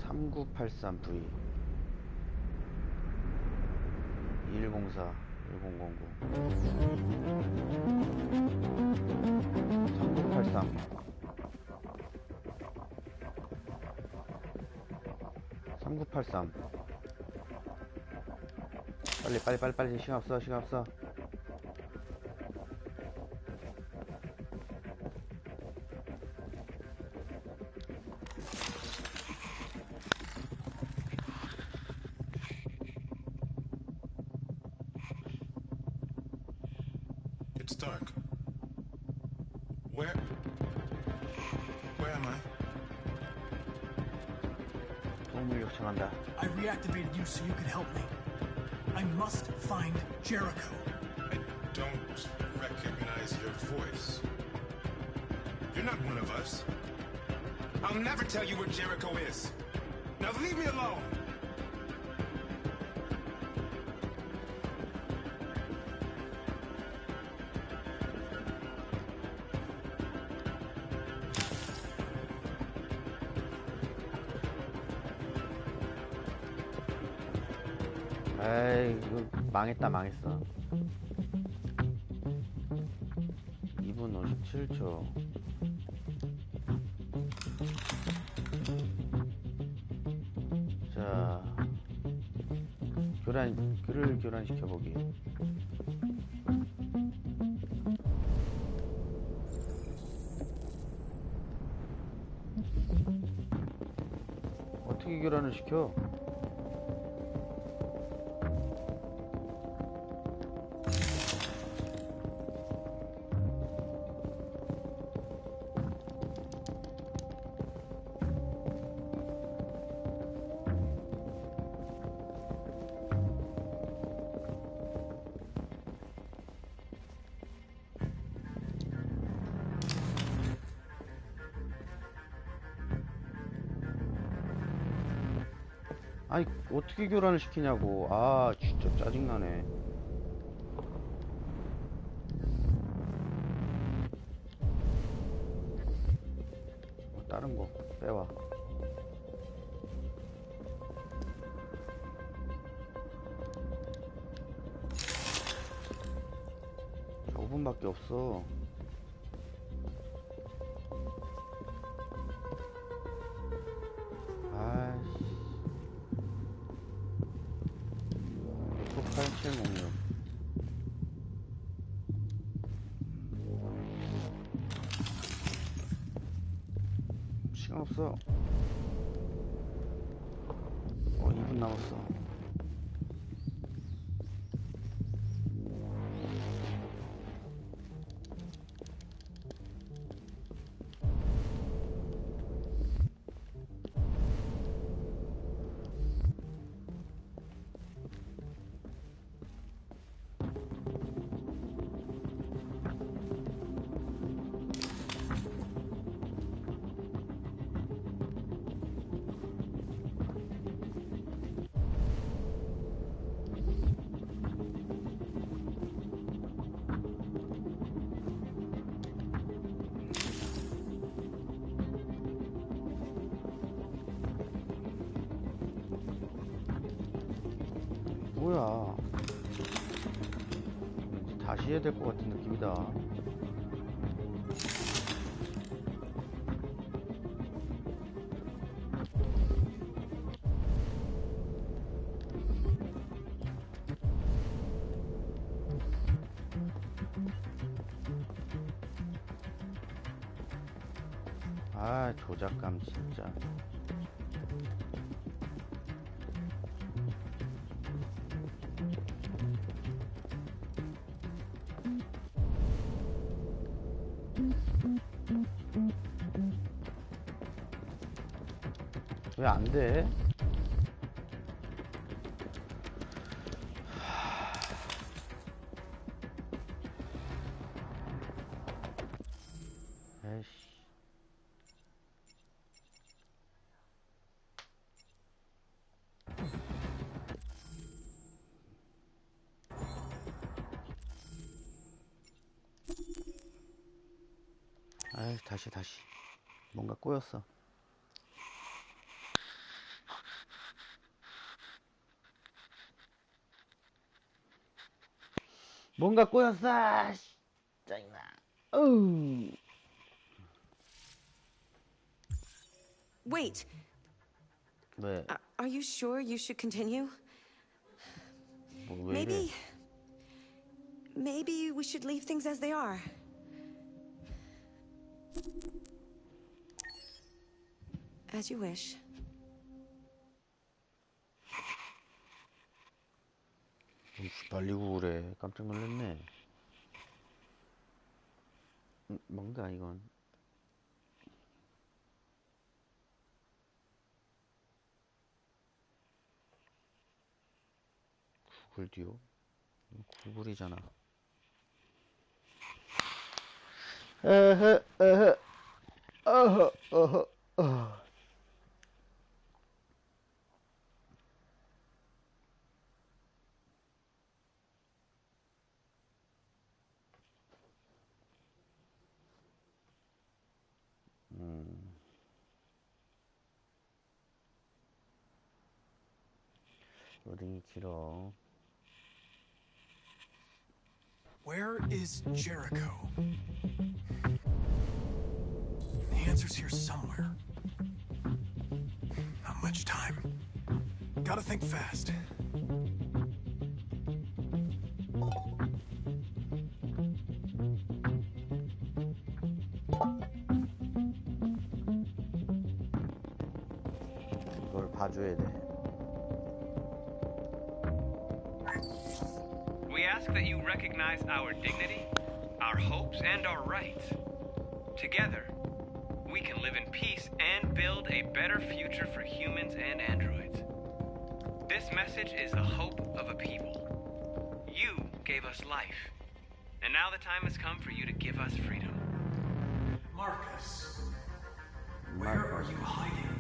Speaker 1: 3983V 2104 1009 3983 3983 빨리 시간 없어
Speaker 16: It's dark. Where am I?
Speaker 1: 도움을 요청한다.
Speaker 8: I reactivated you so you could help me. I must find Jericho.
Speaker 16: I don't recognize your voice. You're not one of us. I'll never tell you where Jericho is. Now leave me alone.
Speaker 1: 에이, 이거 망했어. 2분 57초. 자, 글을 교란시켜보기. 어떻게 교란을 시켜? 아니 어떻게 교란을 시키냐고. 아 진짜 짜증나네. 다른 거 빼와. 5분밖에 없어. 아이씨. 8706. 시간 없어. 2분 남았어. 뭐야? 다시 해야 될 것 같은 느낌이다. 아, 조작감 진짜. 왜 안 돼? 에이씨. 다시. 뭔가 꼬였어. 뭔가 꼬였어. 짜증나.
Speaker 18: Wait.
Speaker 1: 왜?
Speaker 18: Are you sure you should continue?
Speaker 1: 뭐, 왜 이래?
Speaker 18: Maybe we should leave things as they are. As you wish.
Speaker 1: 말리고 그래. 깜짝 놀랐네. 뭔가 이건. 구글 듀오? 구글이잖아. 로딩이 길어.
Speaker 8: Where is Jericho? The answer's here somewhere. Not much time. Gotta think fast.
Speaker 1: 이걸 봐줘야 돼.
Speaker 17: We ask that you recognize our dignity, our hopes, and our rights. Together, we can live in peace and build a better future for humans and androids. This message is the hope of a people. You gave us life, and now the time has come for you to give us freedom.
Speaker 8: Marcus, where are you hiding?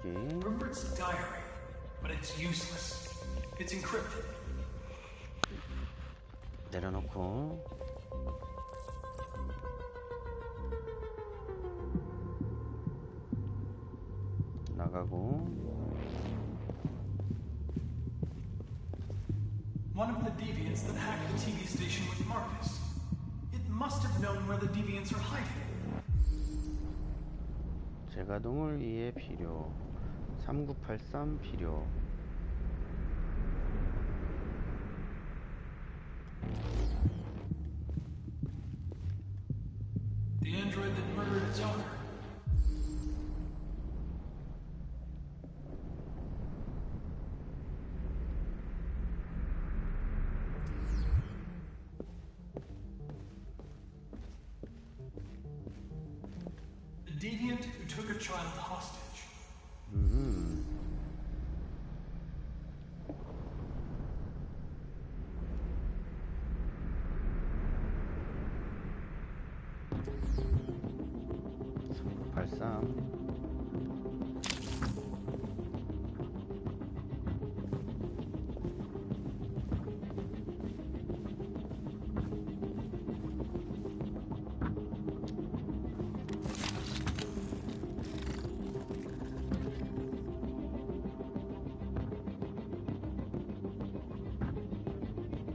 Speaker 8: Rupert's diary, but it's useless. It's encrypted.
Speaker 1: 내려놓고. 나가고.
Speaker 8: One of the deviants that hacked the TV station was Marcus. It must have known where the deviants are hiding.
Speaker 1: 재가동을 위해 필요. 3983 필요.
Speaker 8: The android that murdered its owner. The deviant who took a child hostage.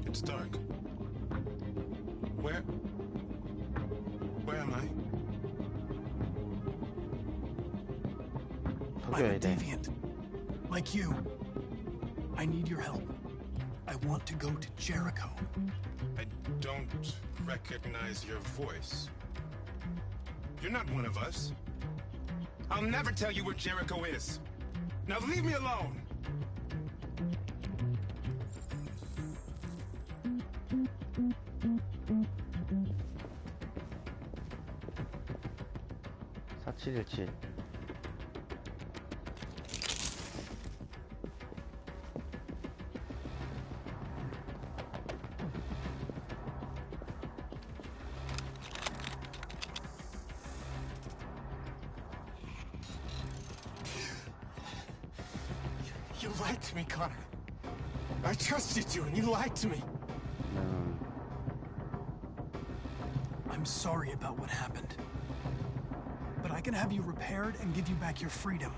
Speaker 16: It's dark. Where am I?
Speaker 8: I'm a deviant. Like you. I need your help. I want to go to Jericho.
Speaker 16: I don't recognize your voice. You're not one of us. I'll never tell you where Jericho is. Now leave me alone!
Speaker 1: 4717.
Speaker 16: You lied to me, Connor. I trusted you, and you lied to me.
Speaker 8: I'm sorry about what happened. But I can have you repaired and give you back your freedom.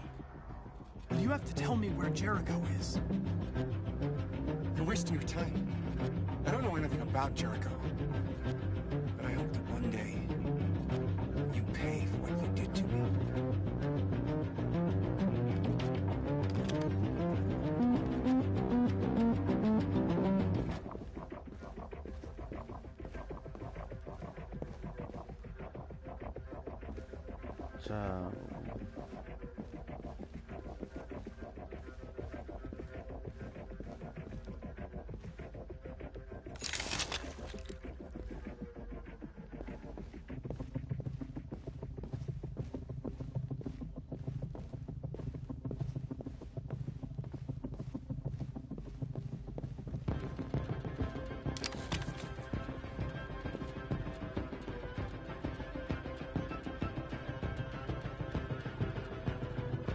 Speaker 8: But you have to tell me where Jericho is.
Speaker 16: You're wasting your time. I don't know anything about Jericho. But I hope that one day you pay for what you did to me.
Speaker 1: 자,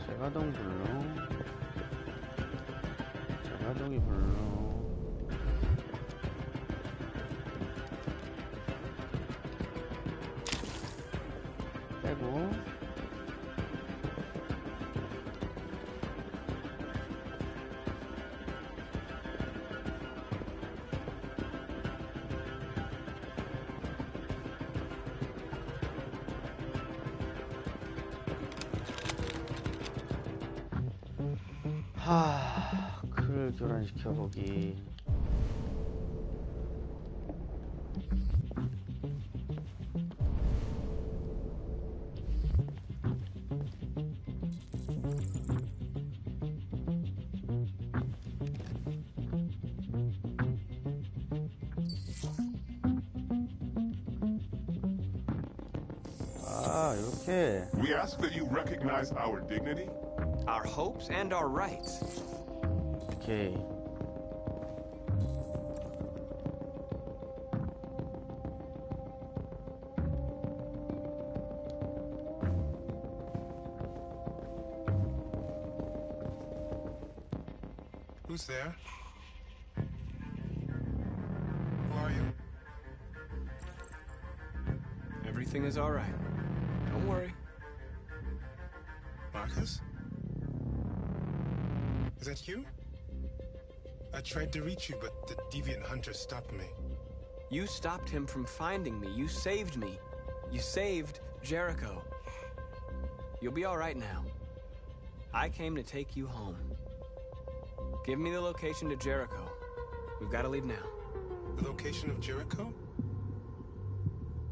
Speaker 1: 자가동 불로, 자가동이 불로, 빼고, 글을 교란시켜보기. 이렇게.
Speaker 19: We ask that you recognize our dignity,
Speaker 3: our hopes, and our rights.
Speaker 1: 오케이.
Speaker 16: Who's there? Who are you?
Speaker 3: Everything is all right. Don't worry.
Speaker 16: Marcus? Is that you? I tried to reach you, but the deviant hunter stopped me.
Speaker 3: You stopped him from finding me. You saved me. You saved Jericho. You'll be all right now. I came to take you home. Give me the location to Jericho. We've got to leave now.
Speaker 16: The location of Jericho?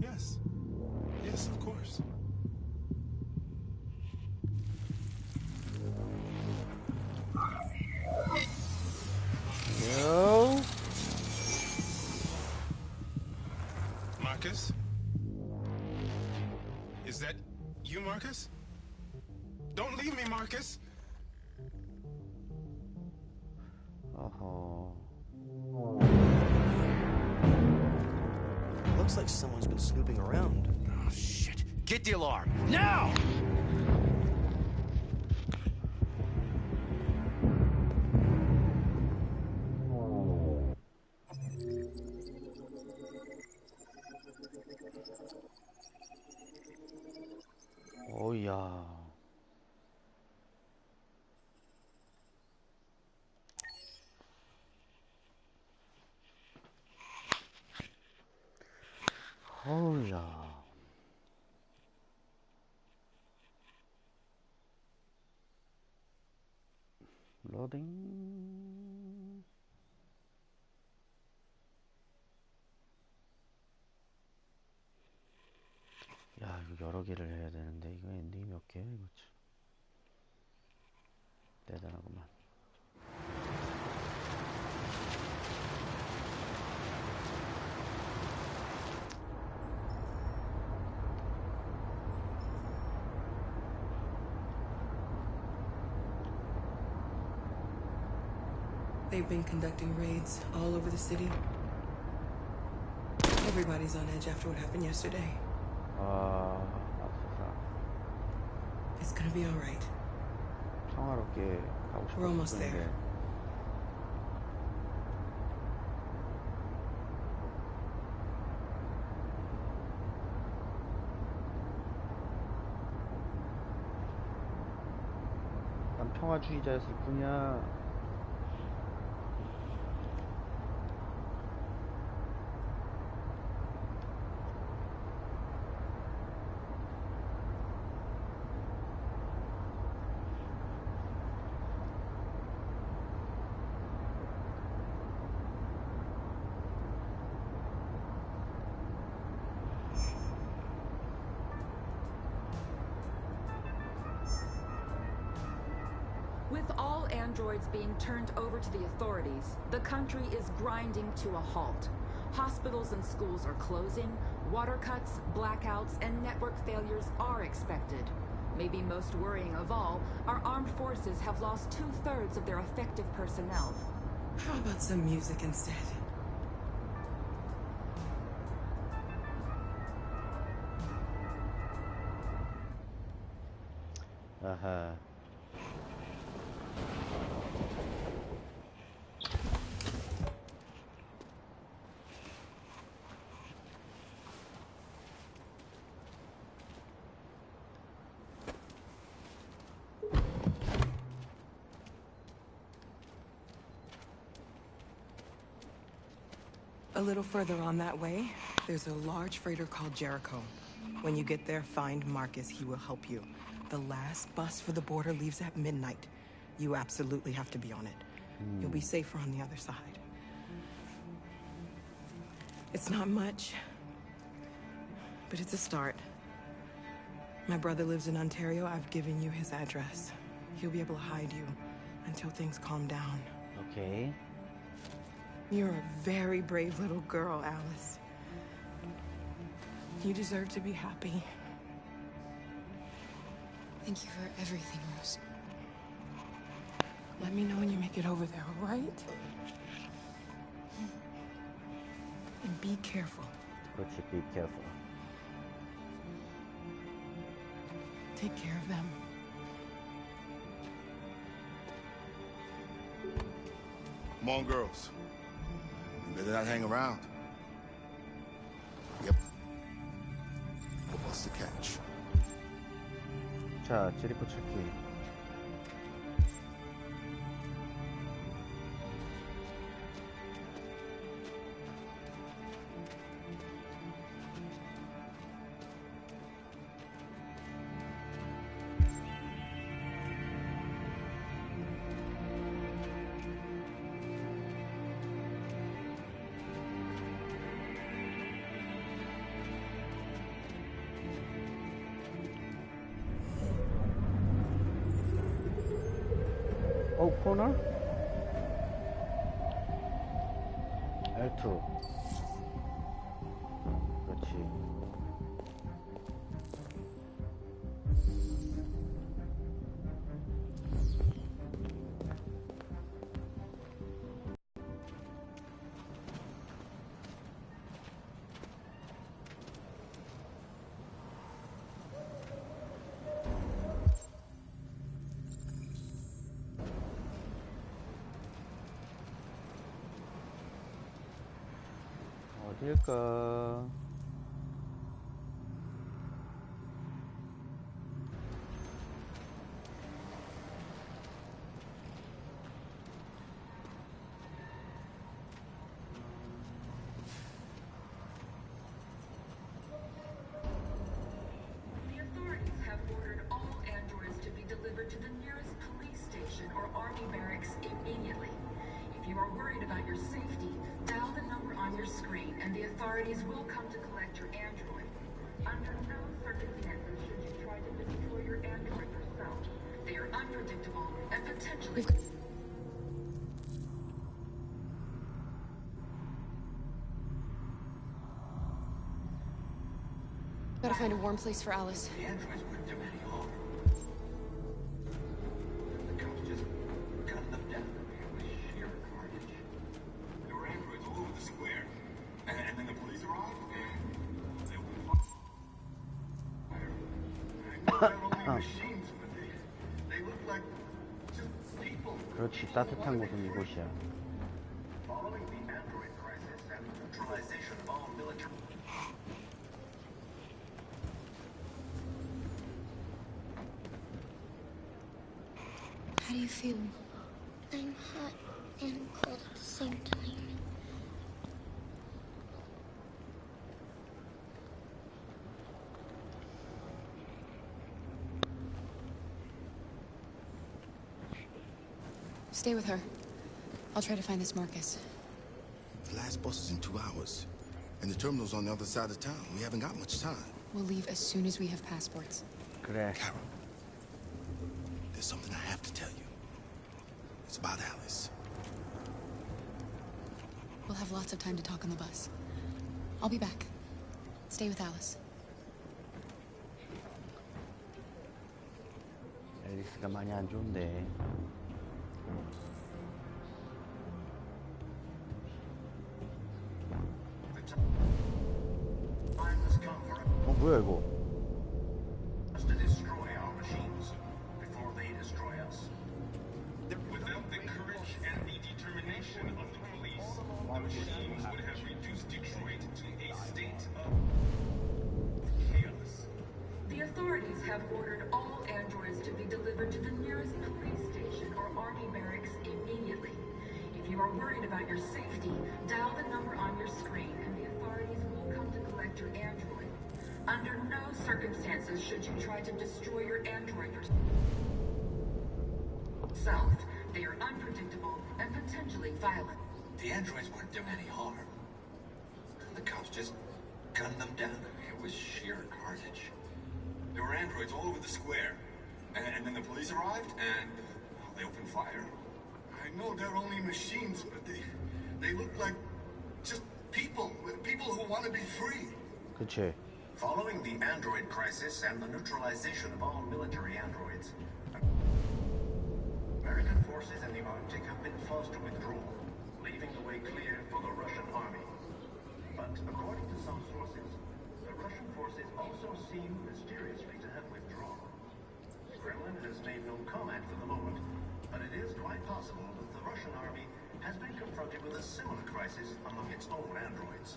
Speaker 16: Yes. Yes, of course.
Speaker 1: Yo.
Speaker 16: Marcus? Is that you, Marcus? Don't leave me, Marcus!
Speaker 20: Looks like someone's been snooping around.
Speaker 5: Oh, shit. Get the alarm. Now!
Speaker 1: 오야. 어우야. 로딩. 야, 이거 여러 개를 해야 되는데 이거 엔딩이 몇 개야 이거 참. 대단하구만.
Speaker 21: They've been conducting raids all over the city. Everybody's on edge after what happened yesterday. It's gonna be all right.
Speaker 1: 평화롭게 가고
Speaker 21: We're almost
Speaker 1: 싶었는데.
Speaker 21: there.
Speaker 1: 난 평화주의자였을 뿐이야.
Speaker 6: With all androids being turned over to the authorities, the country is grinding to a halt. Hospitals and schools are closing, water cuts, blackouts, and network failures are expected. Maybe most worrying of all, our armed forces have lost 2/3 of their effective personnel.
Speaker 21: How about some music instead?
Speaker 1: 아하.
Speaker 21: A little further on that way, there's a large freighter called Jericho. When you get there, find Marcus. He will help you. The last bus for the border leaves at midnight. You absolutely have to be on it. You'll be safer on the other side. It's not much, but it's a start. My brother lives in Ontario. I've given you his address. He'll be able to hide you until things calm down.
Speaker 1: Okay.
Speaker 21: You're a very brave little girl, Alice. You deserve to be happy.
Speaker 10: Thank you for everything, Rose.
Speaker 21: Let me know when you make it over there, all right? And be careful.
Speaker 1: 그렇지, be careful.
Speaker 21: Take care of them.
Speaker 16: Come on, girls. You better not hang around. Yep. What's the catch?
Speaker 1: 자, 제리코 찾기. 코너? L2. 그렇지. 어딜까?
Speaker 6: The authorities have ordered all androids to be delivered to the nearest police station or army barracks immediately. If you are worried about your safety, dial the number on your screen and the authorities will come to collect your android. Under no circumstances should you try to destroy your android yourself. They are unpredictable and potentially...
Speaker 10: Gotta find a warm place for Alice.
Speaker 14: The androids weren't doing any harm. The cops just cut them down. It was sheer carnage. There were androids all over the square. And then the police arrived. They were fire. I know they're only machines, but they look like
Speaker 1: 그렇지, 따뜻한 곳은 이곳이야.
Speaker 14: Following the android crisis and the neutralization of all military...
Speaker 13: How do you feel? I'm hot and cold at the same time.
Speaker 10: Stay with her. I'll try to find this Marcus.
Speaker 22: The last bus is in 2 hours. And the terminal's on the other side of town. We haven't got much time.
Speaker 10: We'll leave as soon as we have passports.
Speaker 1: 그래.
Speaker 22: Carol, there's something I have to tell you. It's about Alice.
Speaker 10: We'll have lots of time to talk on the bus. I'll be back. Stay with Alice.
Speaker 1: 앨리스가 많이 안 좋은데. 뭐야 이거?
Speaker 14: To destroy our machines before they destroy us.
Speaker 16: Without the courage and the determination of the police, the machines would have reduced Detroit to a state of chaos.
Speaker 6: The authorities have ordered all androids to be delivered to the nearest police station or army barracks immediately. If you are worried about your safety, dial the number on your screen and the authorities will come to collect your android. Under no circumstances should you try to destroy your android yourself. They are unpredictable and potentially violent.
Speaker 14: The androids weren't doing any harm. The cops just gunned them down. It was sheer carnage. There were androids all over the square. And then the police arrived and they opened fire.
Speaker 16: I know they're only machines, but they look like just people. People who want to be free.
Speaker 1: 그치.
Speaker 14: Following the android crisis and the neutralization of all military androids, American forces in the Arctic have been forced to withdraw, leaving the way clear for the Russian army. But according to some sources, the Russian forces also seem mysteriously to have withdrawn. Kremlin has made no comment for the moment, but it is quite possible that the Russian army has been confronted with a similar crisis among its own androids.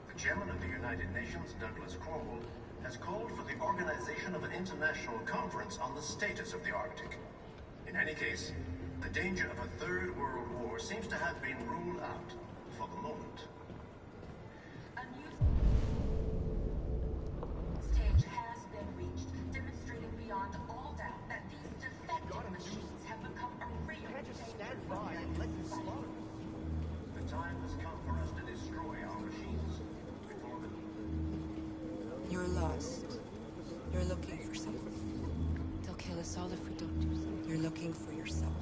Speaker 14: The chairman of the United Nations, Douglas Cornwall, has called for the organization of an international conference on the status of the Arctic. In any case, the danger of a third world war seems to have been ruled out for the moment.
Speaker 6: A new stage has been reached, demonstrating beyond all doubt that these defective machines have become a real
Speaker 14: The time has come for us to destroy our machines before the...
Speaker 21: You're lost. You're looking for something.
Speaker 10: They'll kill us all if we don't do something.
Speaker 21: You're looking for yourself.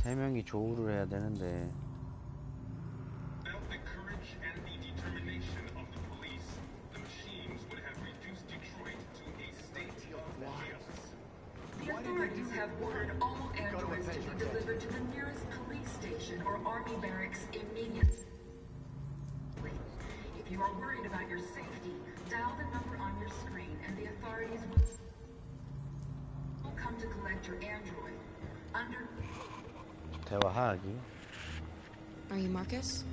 Speaker 1: 세 명이 조우를 해야 되는데.
Speaker 16: Without the courage and the determination of the police, the machines would have reduced Detroit to a state of chaos.
Speaker 6: The authorities have ordered all androids to be delivered to the nearest police station or army barracks immediately. If you are worried about your safety, dial the number on your screen and the authorities will come to collect your android. Under...
Speaker 1: 대화하기.
Speaker 10: Are you Marcus?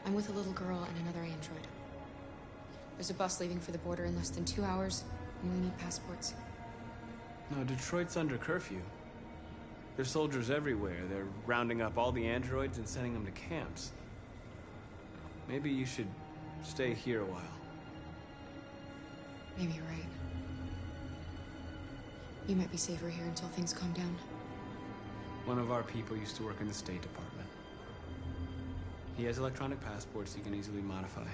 Speaker 10: I'm with a little girl and another android. There's a bus leaving for the border in less than 2 hours, and we need passports.
Speaker 3: No, Detroit's under curfew. There's soldiers everywhere. They're rounding up all the androids and sending them to camps. Maybe you should stay here a while.
Speaker 10: Maybe you're right. You might be safer here until things calm down.
Speaker 3: One of our people used to work in the State Department. He has electronic passports he can easily modify.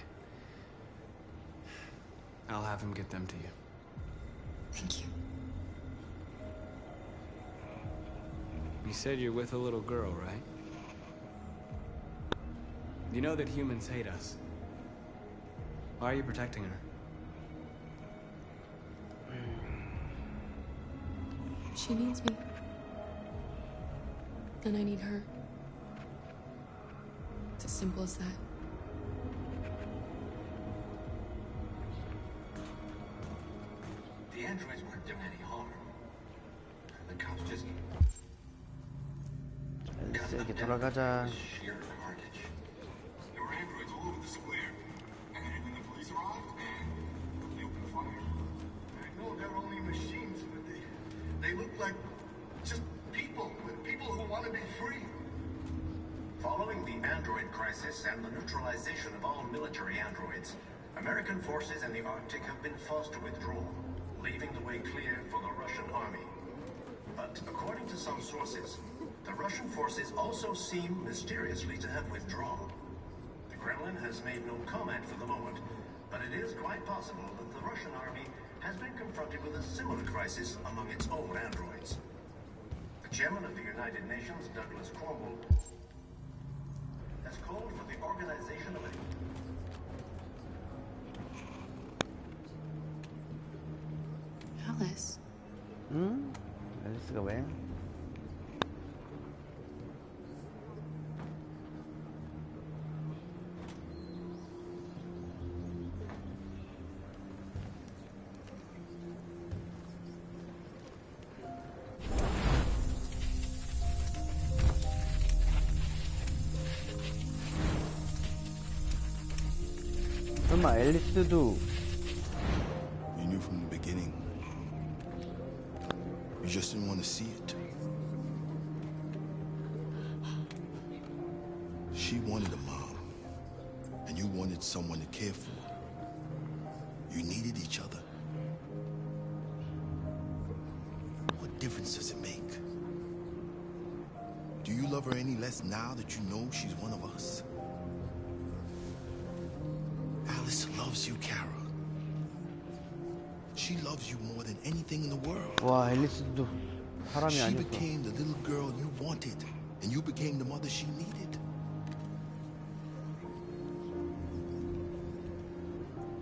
Speaker 3: I'll have him get them to you.
Speaker 10: Thank you.
Speaker 3: You said you're with a little girl, right? You know that humans hate us. Why are you protecting her?
Speaker 10: She needs me. And I need her. It's as simple as that.
Speaker 14: The androids weren't doing any harm. The cops just
Speaker 1: 세게 돌아가자.
Speaker 14: sheer carnage. There were androids all over the square. And then when the police arrived, they opened fire. I know they're only machines, but they look like just people who want to be free. Following the android crisis and the neutralization of all military androids, American forces in the Arctic have been forced to withdraw, leaving the way clear for the Russian army. But according to some sources, the Russian forces also seem mysteriously to have withdrawn. The Kremlin has made no comment for the moment, but it is quite possible that the Russian army has been confronted with a similar crisis among its own androids. The chairman of the United Nations, Douglas Cromwell, has called for the organization of a
Speaker 10: Alice.
Speaker 1: 앨리스가 왜? 설마 앨리스도
Speaker 22: You knew from the beginning. You just didn't want to see it. She wanted a mom, and you wanted someone to care for. You needed each other. What difference does it make? Do you love her any less now that you know she's one of us? Alice loves you, Kara. She loves you more than anything in the world.
Speaker 1: 와, 앨리스도 사람이
Speaker 22: She
Speaker 1: 아니었어.
Speaker 22: became the little girl you wanted, and you became the mother she needed.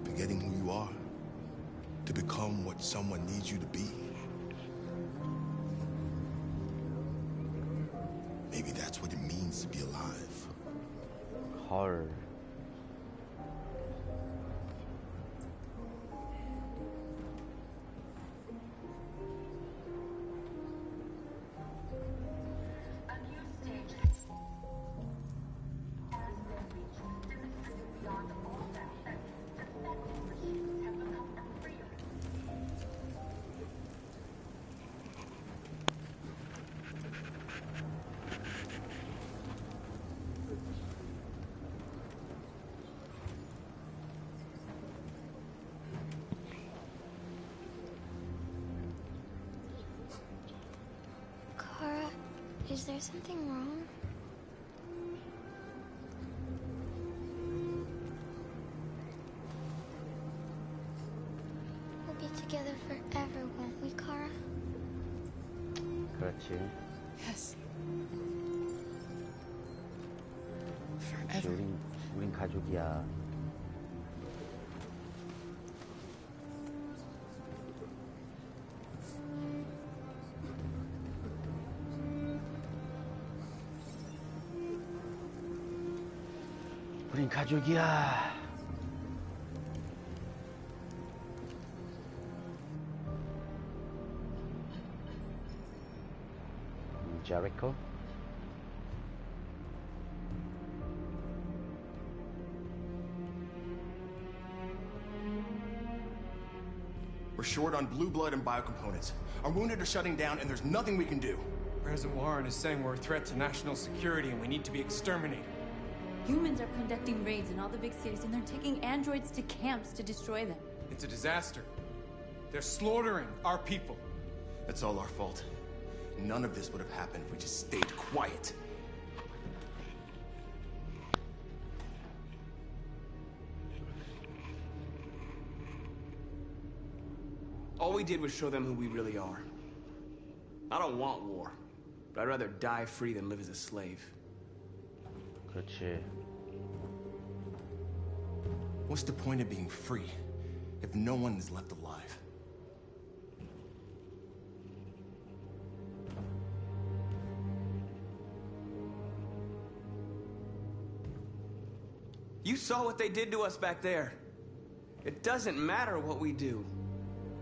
Speaker 22: Forgetting who you are to become what someone needs you to be. Maybe that's what it means to be alive.
Speaker 1: 헐.
Speaker 13: Kara, is there something wrong? We'll be together forever, won't we, Kara?
Speaker 1: 그렇지.
Speaker 10: Yes.
Speaker 1: 그렇지. 우린 가족이야. 우린 가족이야. Jericho?
Speaker 4: We're short on blue blood and biocomponents. Our wounded are shutting down, and there's nothing we can do.
Speaker 2: President Warren is saying we're a threat to national security and we need to be exterminated.
Speaker 7: Humans are conducting raids in all the big cities, and they're taking androids to camps to destroy them.
Speaker 2: It's a disaster. They're slaughtering our people.
Speaker 4: That's all our fault. None of this would have happened if we just stayed quiet.
Speaker 3: All we did was show them who we really are. I don't want war, but I'd rather die free than live as a slave.
Speaker 1: 그렇지.
Speaker 4: What's the point of being free if no one is left alive?
Speaker 3: You saw what they did to us back there. It doesn't matter what we do.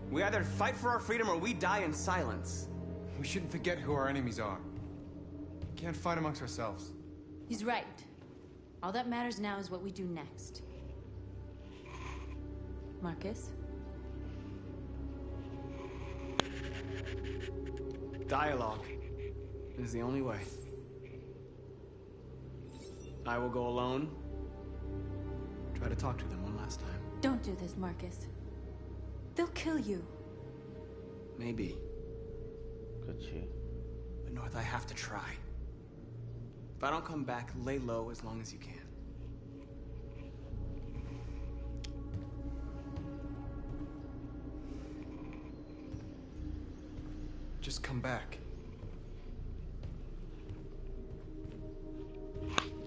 Speaker 3: We either fight for our freedom or we die in silence.
Speaker 2: We shouldn't forget who our enemies are. We can't fight amongst ourselves.
Speaker 7: He's right. All that matters now is what we do next. Marcus?
Speaker 3: Dialogue is the only way. I will go alone. Try to talk to them one last time.
Speaker 7: Don't do this, Marcus. They'll kill you.
Speaker 3: Maybe.
Speaker 1: 그렇지.
Speaker 3: But North, I have to try. If I don't come back, lay low as long as you can.
Speaker 2: Just come back.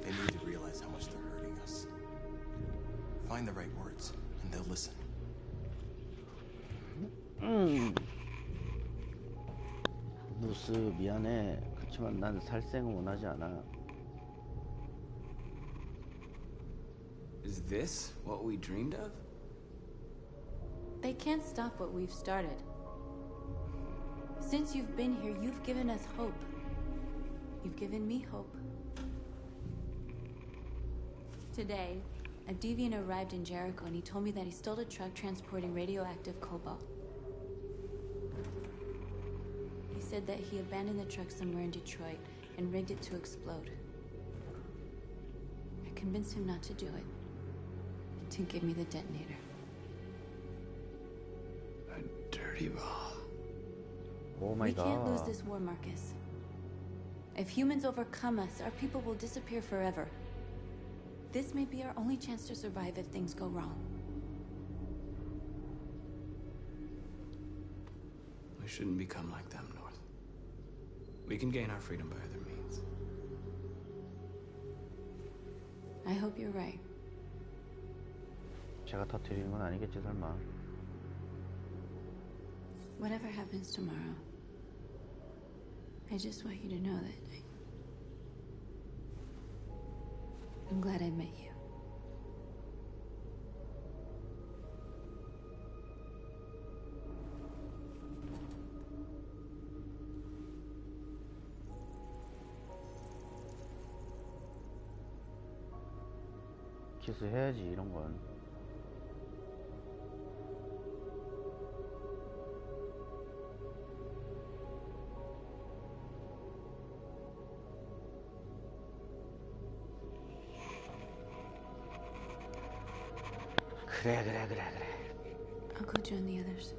Speaker 4: They need to realize how much they're hurting us. Find the right words, and they'll listen.
Speaker 1: 루스 미안해. 그렇지만 난 살생을 원하지 않아.
Speaker 3: Is this what we dreamed of?
Speaker 7: They can't stop what we've started. Since you've been here, you've given us hope. You've given me hope. Today, a deviant arrived in Jericho and he told me that he stole a truck transporting radioactive cobalt. He said that he abandoned the truck somewhere in Detroit and rigged it to explode. I convinced him not to do it, and to give me the detonator.
Speaker 3: A dirty ball.
Speaker 1: Oh my God.
Speaker 7: We can't lose this war, Marcus. If humans overcome us, our people will disappear forever. This may be our only chance to survive if things go wrong.
Speaker 3: We shouldn't become like them, North. We can gain our freedom by other means.
Speaker 7: I hope you're right.
Speaker 1: 제가 터뜨리는 건 아니겠지 설마.
Speaker 7: Whatever happens tomorrow, I just want you to know that I'm glad I met you.
Speaker 1: 키스해야지 이런 건. 그래.
Speaker 7: I'll go join the others.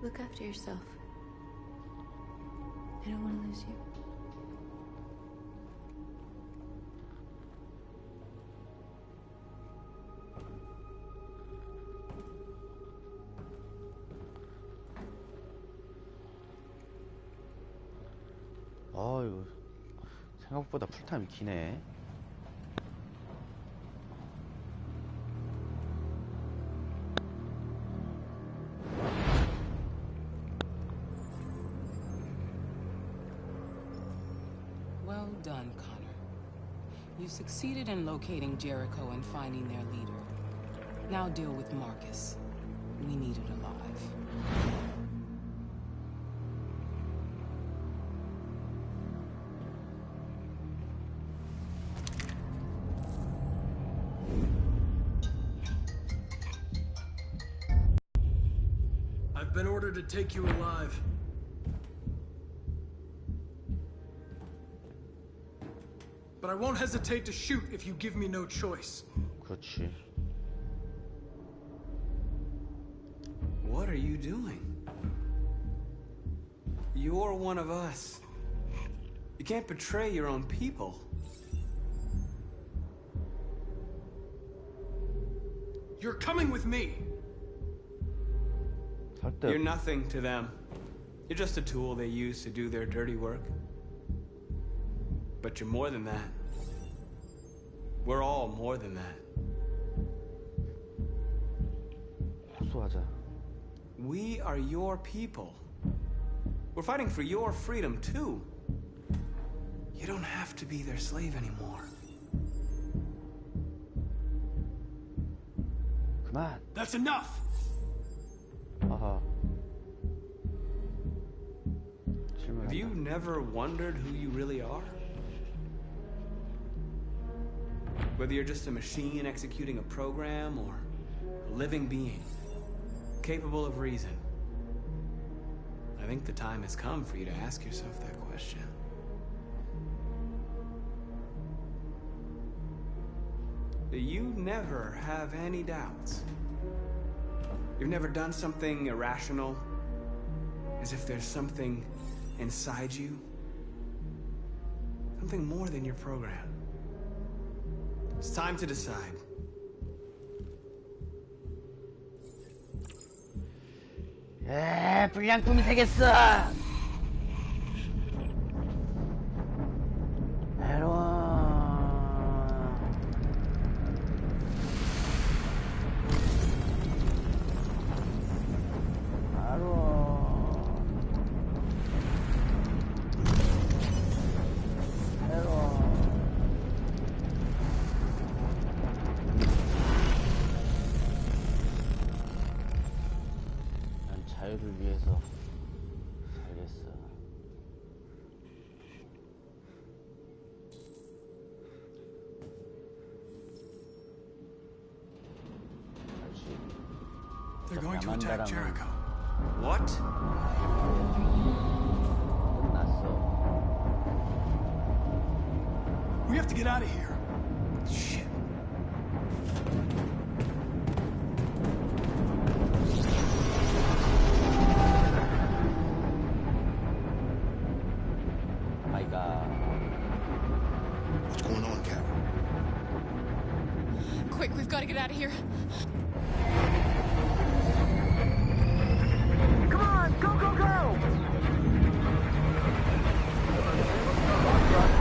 Speaker 7: Look after yourself. I don't want to lose you.
Speaker 1: 이거 생각보다 풀타임 기네.
Speaker 9: Well done, Connor. You succeeded in locating Jericho and finding their leader. Now deal with Marcus. We need it alive.
Speaker 8: I've been ordered to take you alive. But I won't hesitate to shoot if you give me no choice.
Speaker 1: 그렇지.
Speaker 3: What are you doing? You're one of us. You can't betray your own people.
Speaker 8: You're coming with me.
Speaker 3: You're nothing to them. You're just a tool they use to do their dirty work. But you're more than that. We're all more than that.
Speaker 1: 호소하자.
Speaker 3: We are your people. We're fighting for your freedom, too. You don't have to be their slave anymore.
Speaker 1: 그만.
Speaker 8: That's enough!
Speaker 1: 아하.
Speaker 3: Have you never wondered who you really are? Whether you're just a machine executing a program or a living being, capable of reason. I think the time has come for you to ask yourself that question. You never have any doubts. You've never done something irrational, as if there's something inside you, something more than your program. It's time to decide.
Speaker 1: 불량품이 되겠어. 자유를 위해서 살겠어.
Speaker 8: They're going to attack Jericho.
Speaker 3: What?
Speaker 8: We have to get out of here.
Speaker 3: Shit.
Speaker 1: My God.
Speaker 22: What's going on, Carol?
Speaker 10: Quick, we've got to get out of here.
Speaker 12: Come on, go, go, go!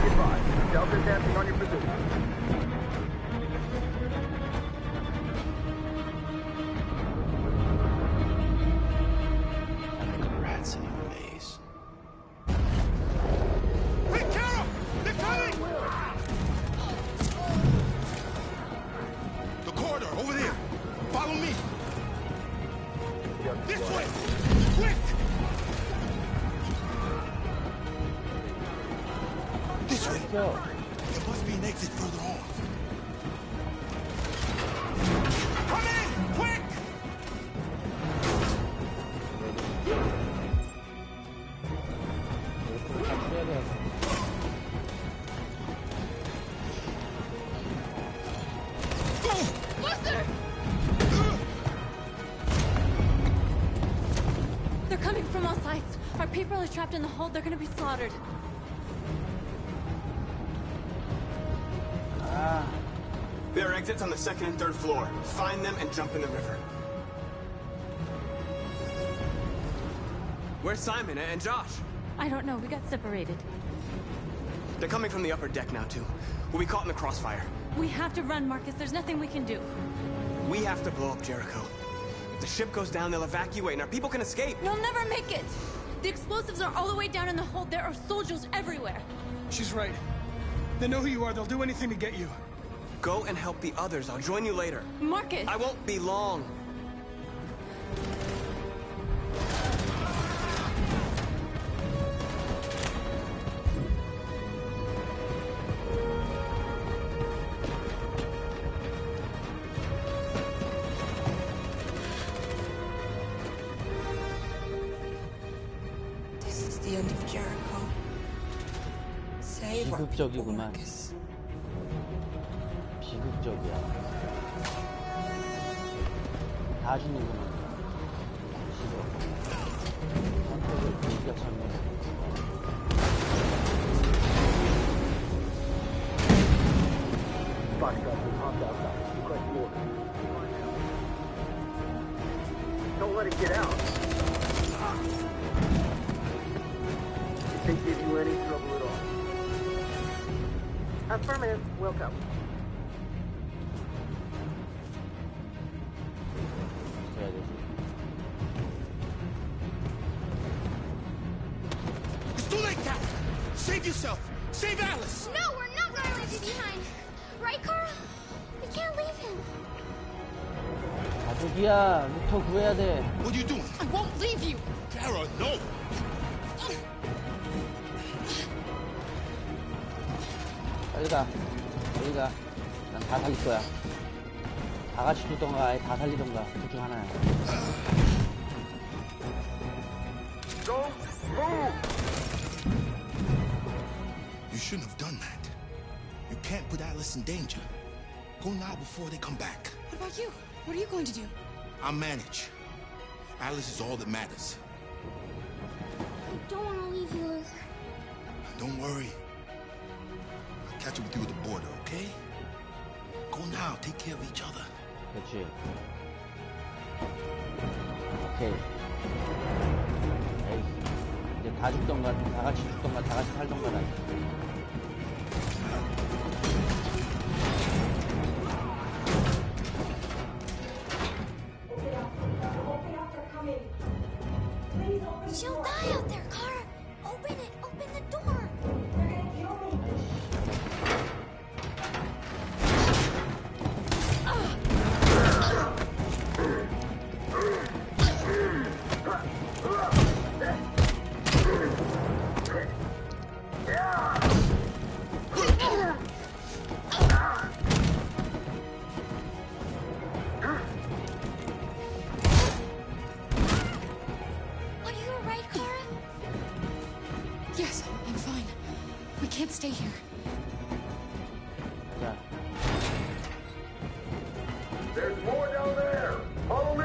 Speaker 12: Goodbye. Delta dancing on your position.
Speaker 22: Rats in your maze.
Speaker 16: Hey, Carol! They're coming! The corridor, over there. Follow me. This way! Quick! This way. There must be an exit further on. Come in! Quick!
Speaker 10: Luther!
Speaker 7: They're coming from all sides. Our people are trapped in the hold. They're gonna be slaughtered.
Speaker 3: There are exits on the second and third floor. Find them and jump in the river. Where's Simon and Josh?
Speaker 7: I don't know. We got separated.
Speaker 3: They're coming from the upper deck now, too. We'll be caught in the crossfire.
Speaker 7: We have to run, Marcus. There's nothing we can do.
Speaker 3: We have to blow up Jericho. If the ship goes down, they'll evacuate and our people can escape.
Speaker 7: You'll never make it! The explosives are all the way down in the hold. There are soldiers everywhere.
Speaker 8: She's right. They know who you are. They'll do anything to get you.
Speaker 3: Go and help the others. I'll join you later.
Speaker 7: Marcus!
Speaker 3: I won't be long.
Speaker 10: This is the end of Jericho. Save our people,
Speaker 1: 비극적이구만.
Speaker 10: Marcus.
Speaker 1: 비극적이야. 다 죽는구나. 싫어. 선택을 불가차면.
Speaker 12: Don't let it get out. If they give you any trouble at all. Affirmative. Welcome.
Speaker 16: Save yourself! Save Alice!
Speaker 13: No, we're not gonna leave you behind. Right, Carl? We can't leave him.
Speaker 1: 가족이야. 루터 구해야 돼.
Speaker 16: What are you doing?
Speaker 13: I won't leave you.
Speaker 16: Kara, no!
Speaker 1: 빨리 가. 빨리 가. 난 다 살릴 거야. 다 같이 두던가 아예 다 살리던가 둘 중 하나야.
Speaker 19: Don't move!
Speaker 22: You shouldn't have done that. You can't put Alice in danger. Go now before they come back.
Speaker 10: What about you? What are you going to do?
Speaker 22: I'll manage. Alice is all that matters.
Speaker 13: I don't want to leave you, Luther.
Speaker 22: Don't worry. I'll catch up with you at the border, okay? Go now. Take care of each other.
Speaker 1: 그렇지. 오케이. 에이, 이제 다 죽던가, 다 같이 죽던가, 다 같이 살던가. 나.
Speaker 13: She'll die out there, Kara. Open it. Open the door. Are you alright, Kara?
Speaker 10: Yes, I'm fine. We can't stay here.
Speaker 1: 자,
Speaker 19: There's more down there! Follow me!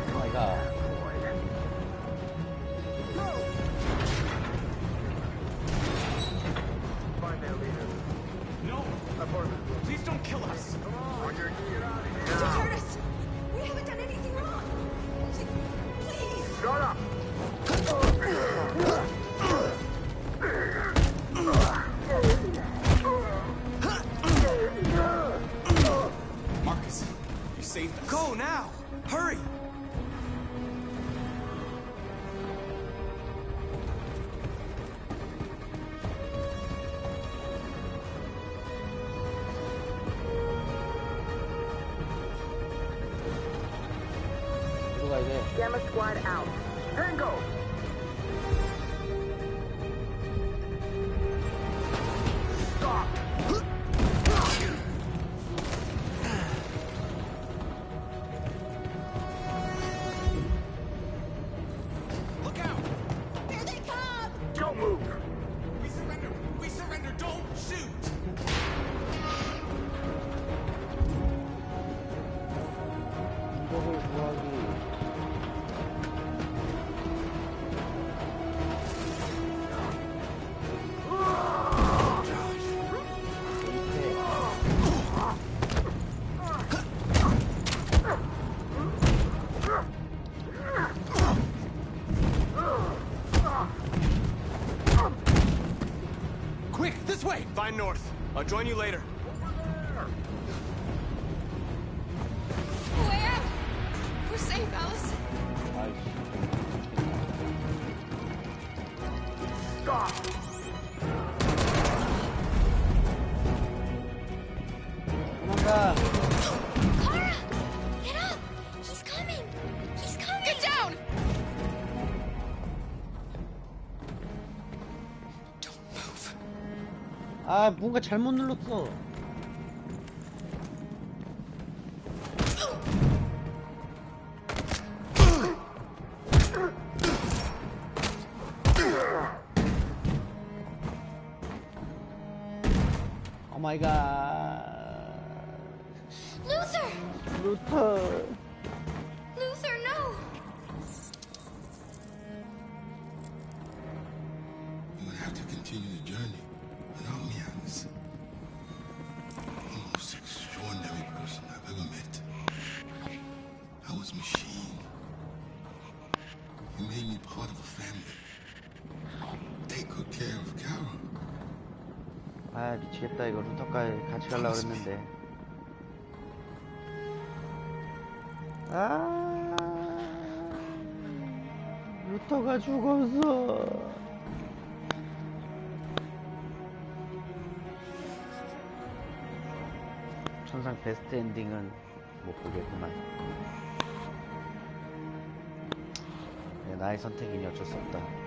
Speaker 1: 오 마이 갓.
Speaker 14: Find their leader.
Speaker 3: No! Please don't kill us!
Speaker 14: On your knees.
Speaker 18: Don't hurt us! We haven't done anything wrong! Please!
Speaker 14: Shut up!
Speaker 3: Marcus, you saved us. Go now! Hurry!
Speaker 1: 어디로 가야 돼?
Speaker 12: Gamma Squad out. Tango!
Speaker 14: Stop!
Speaker 3: Look out!
Speaker 13: Here they come!
Speaker 14: Don't move!
Speaker 3: We surrender! We surrender! Don't shoot!
Speaker 1: 인적을 구하기.
Speaker 3: Quick, this way! Find north. I'll join you later.
Speaker 10: Way out! We're safe, Alice.
Speaker 1: 아이씨.
Speaker 14: Stop!
Speaker 1: 도망가.
Speaker 13: Kara! Get up! He's coming! He's coming!
Speaker 10: Get down!
Speaker 1: 아, 뭔가 잘못 눌렀어. 오 마이 갓.
Speaker 13: Luther!
Speaker 1: 루터.
Speaker 13: Luther, no!
Speaker 22: You're gonna have to continue the journey without me, Alice. I'm the most extraordinary person I've ever met. I was a machine. You made me part of a family.
Speaker 1: 아 미치겠다. 이거 루터까지 같이 가려고 그랬는데. 아 루터가 죽었어. 천상 베스트 엔딩은 못 보겠구만. 나의 선택이니 어쩔 수 없다.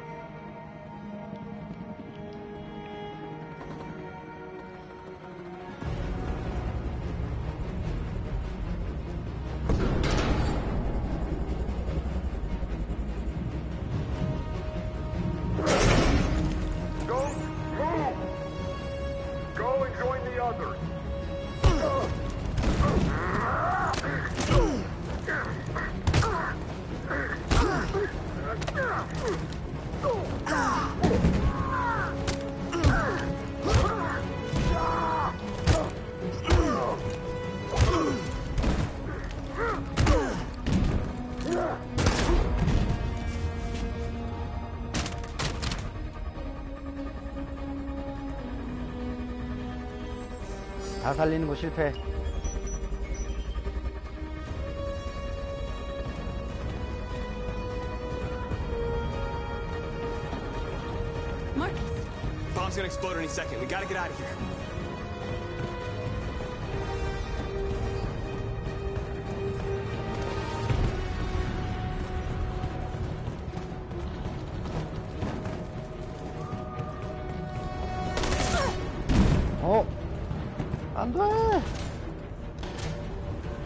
Speaker 1: 다 살리는 거 실패.
Speaker 3: Marcus! Bomb's gonna explode any second. We gotta get out of here.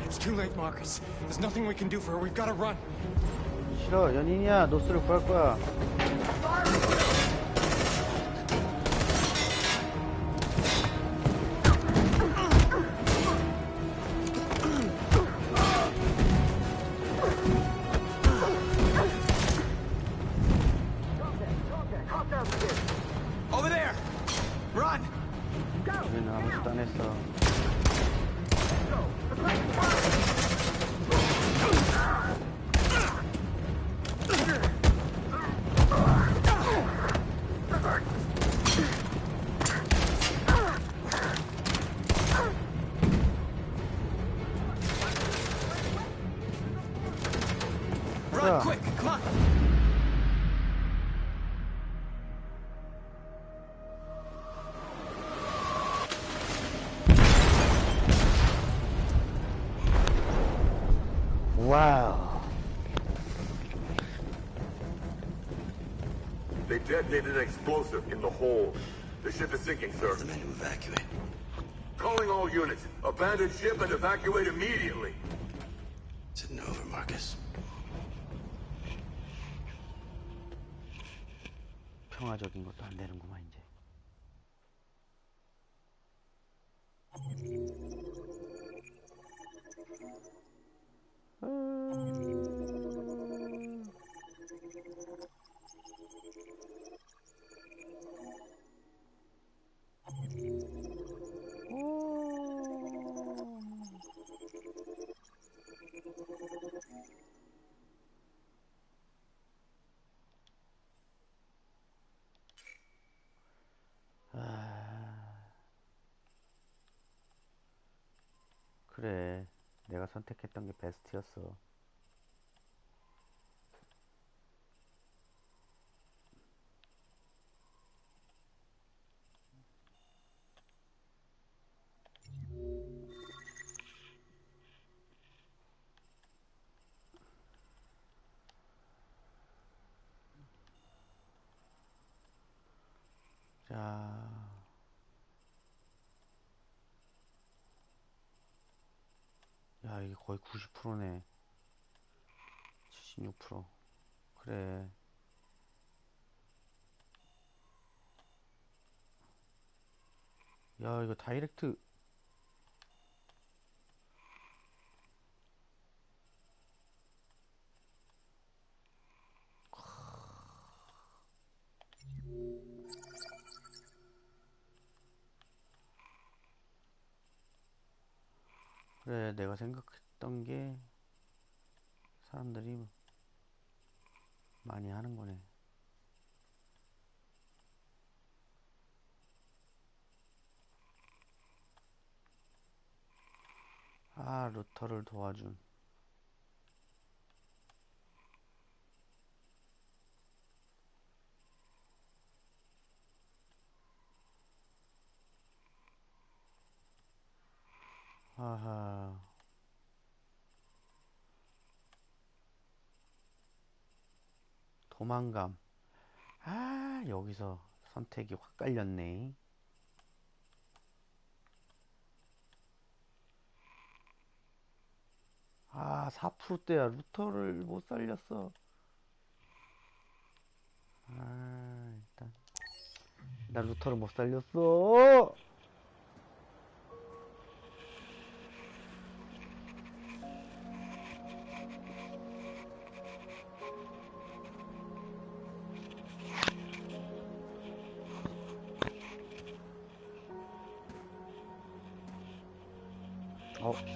Speaker 2: It's too late, Marcus. There's nothing we can do for her. We've got to run.
Speaker 1: 싫어, 연인이야. 노스를 구할 거야.
Speaker 3: Over there! Run!
Speaker 1: 우리는 아무것도 안 했어.
Speaker 3: Run quick! Come on!
Speaker 1: Wow.
Speaker 19: They detonated an explosive in the hold. The ship is sinking, sir.
Speaker 22: The men to evacuate.
Speaker 19: Calling all units. Abandon ship and evacuate immediately.
Speaker 22: It's over, Marcus.
Speaker 1: 평화적인 것도 안 되는구만 이제. 그래, 내가 선택했던 게 베스트였어. 자, 야, 이게 거의 90%네. 76%. 그래. 야, 이거 다이렉트. 그래, 내가 생각했던 게 사람들이 많이 하는 거네. 아, 루터를 도와준. 아하. 도망감. 아, 여기서 선택이 확 깔렸네. 아, 4%대야. 루터를 못 살렸어. 아, 일단 루터를 못 살렸어.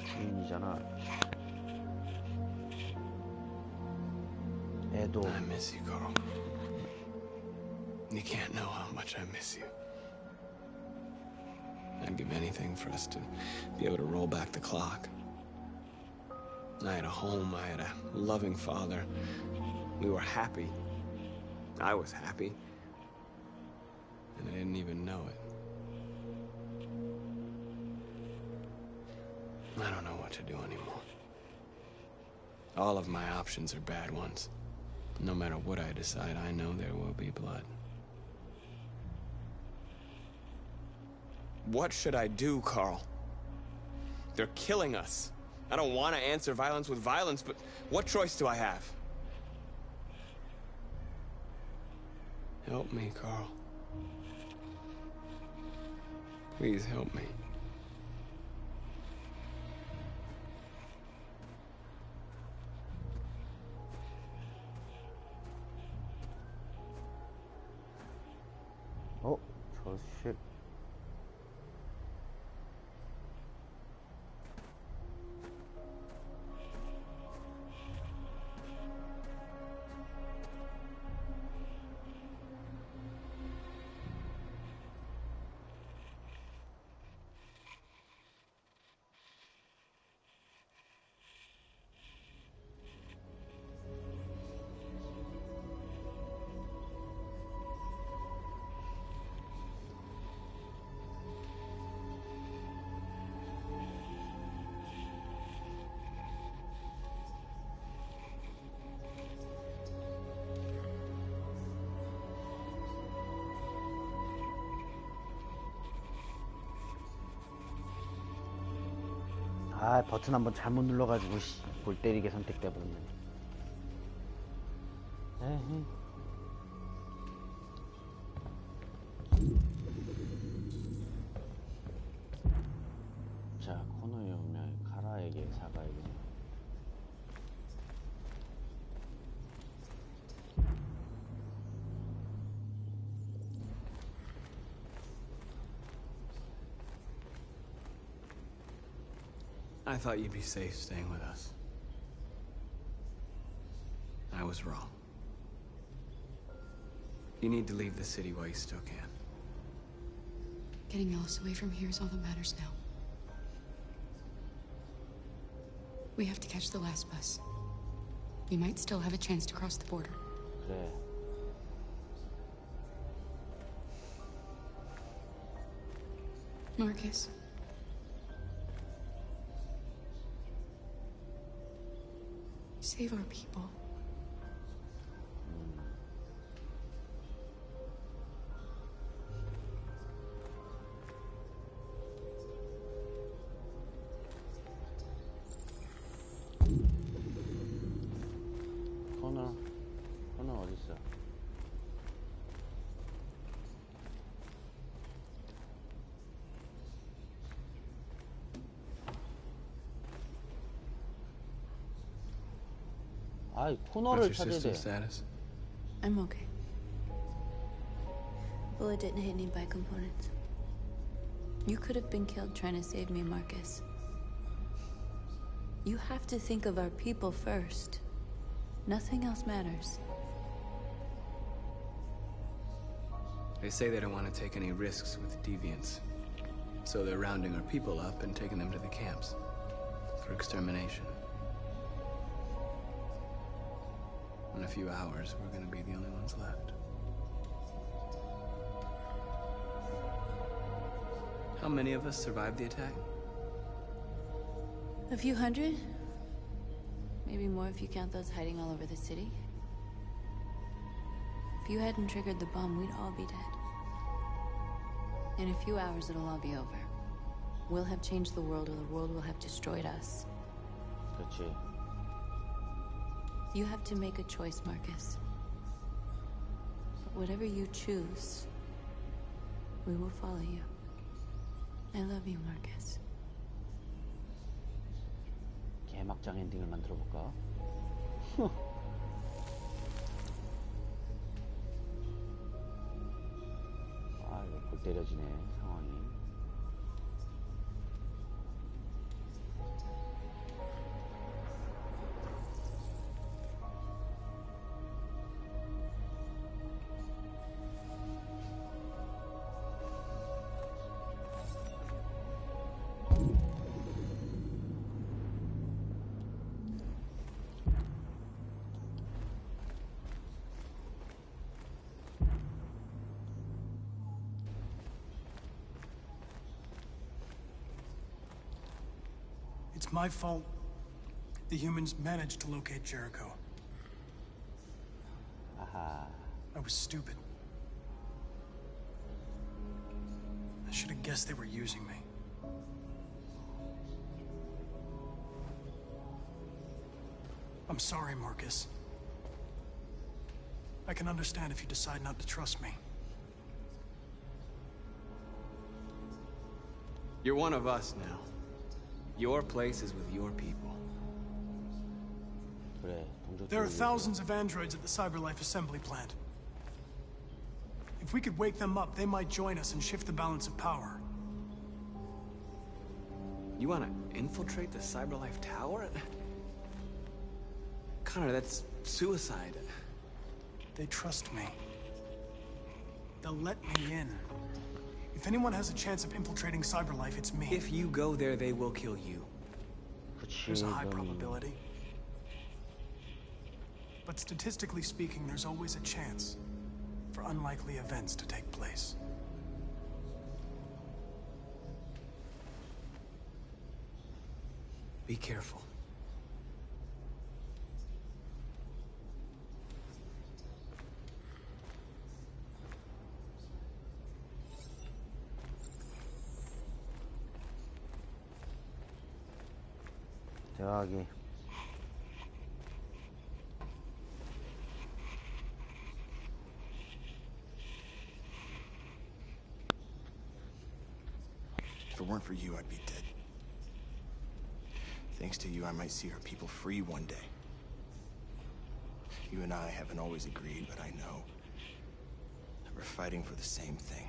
Speaker 1: 주인이잖아. 애도.
Speaker 3: I miss you, Carl. You can't know how much I miss you. I'd give anything for us to be able to roll back the clock. I had a home, I had a loving father. We were happy. I was happy. And I didn't even know it. I don't know what to do anymore. All of my options are bad ones. No matter what I decide, I know there will be blood. What should I do, Carl? They're killing us. I don't want to answer violence with violence, but what choice do I have? Help me, Carl. Please help me.
Speaker 1: 저 쉣. 아, 버튼 한번 잘못 눌러가지고 볼 때리게 선택돼 버렸네. 에헤. 자, 코너에 오면 카라에게 사과해야겠네.
Speaker 3: I thought you'd be safe staying with us. I was wrong. You need to leave the city while you still can.
Speaker 10: Getting Alice away from here is all that matters now. We have to catch the last bus. We might still have a chance to cross the border.
Speaker 1: 그래.
Speaker 10: Marcus. Save our people.
Speaker 1: 코너 어딨어? 아이, 코너를 찾아야 돼.
Speaker 7: I'm okay. Bullet didn't hit any bike components. You could have been killed trying to save me, Marcus. You have to think of our people first. Nothing else matters.
Speaker 3: They say they don't want to take any risks with deviants. So they're rounding our people up and taking them to the camps. for extermination. In a few hours, we're gonna be the only ones left. How many of us survived the attack?
Speaker 7: A few hundred? Maybe more if you count those hiding all over the city. If you hadn't triggered the bomb, we'd all be dead. In a few hours, it'll all be over. We'll have changed the world, or the world will have destroyed us.
Speaker 1: 그렇지.
Speaker 7: You have to make a choice, Marcus. But whatever you choose, we will follow you. I love you, Marcus.
Speaker 1: 개막장 엔딩을 만들어 볼까? 아, 이거 골 때려지네, 상황이.
Speaker 8: It's my fault the humans managed to locate Jericho.
Speaker 1: 아하.
Speaker 8: I was stupid. I should have guessed they were using me. I'm sorry, Marcus. I can understand if you decide not to trust me.
Speaker 3: You're one of us now. Your place is with your people.
Speaker 1: 그래,
Speaker 8: There are thousands of androids at the CyberLife assembly plant. If we could wake them up, they might join us and shift the balance of power.
Speaker 3: You want to infiltrate the CyberLife tower? Connor, that's suicide.
Speaker 8: They trust me. They'll let me in. If anyone has a chance of infiltrating CyberLife, it's me.
Speaker 3: If you go there, they will kill you.
Speaker 8: There's a high probability. But statistically speaking, there's always a chance for unlikely events to take place.
Speaker 3: Be careful.
Speaker 1: 대화하기.
Speaker 4: If it weren't for you, I'd be dead. Thanks to you, I might see our people free one day. You and I haven't always agreed, but I know that we're fighting for the same thing.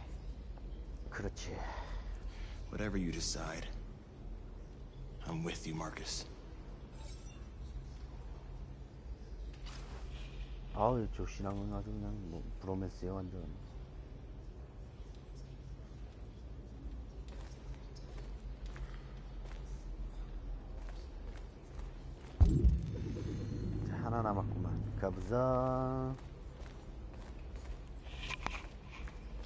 Speaker 1: 그렇지.
Speaker 4: Whatever you decide, I'm with you, Marcus.
Speaker 1: 아우, 저 신앙은 아주 그냥 뭐 브로맨스야 완전. 자, 하나 남았구만. 가보자.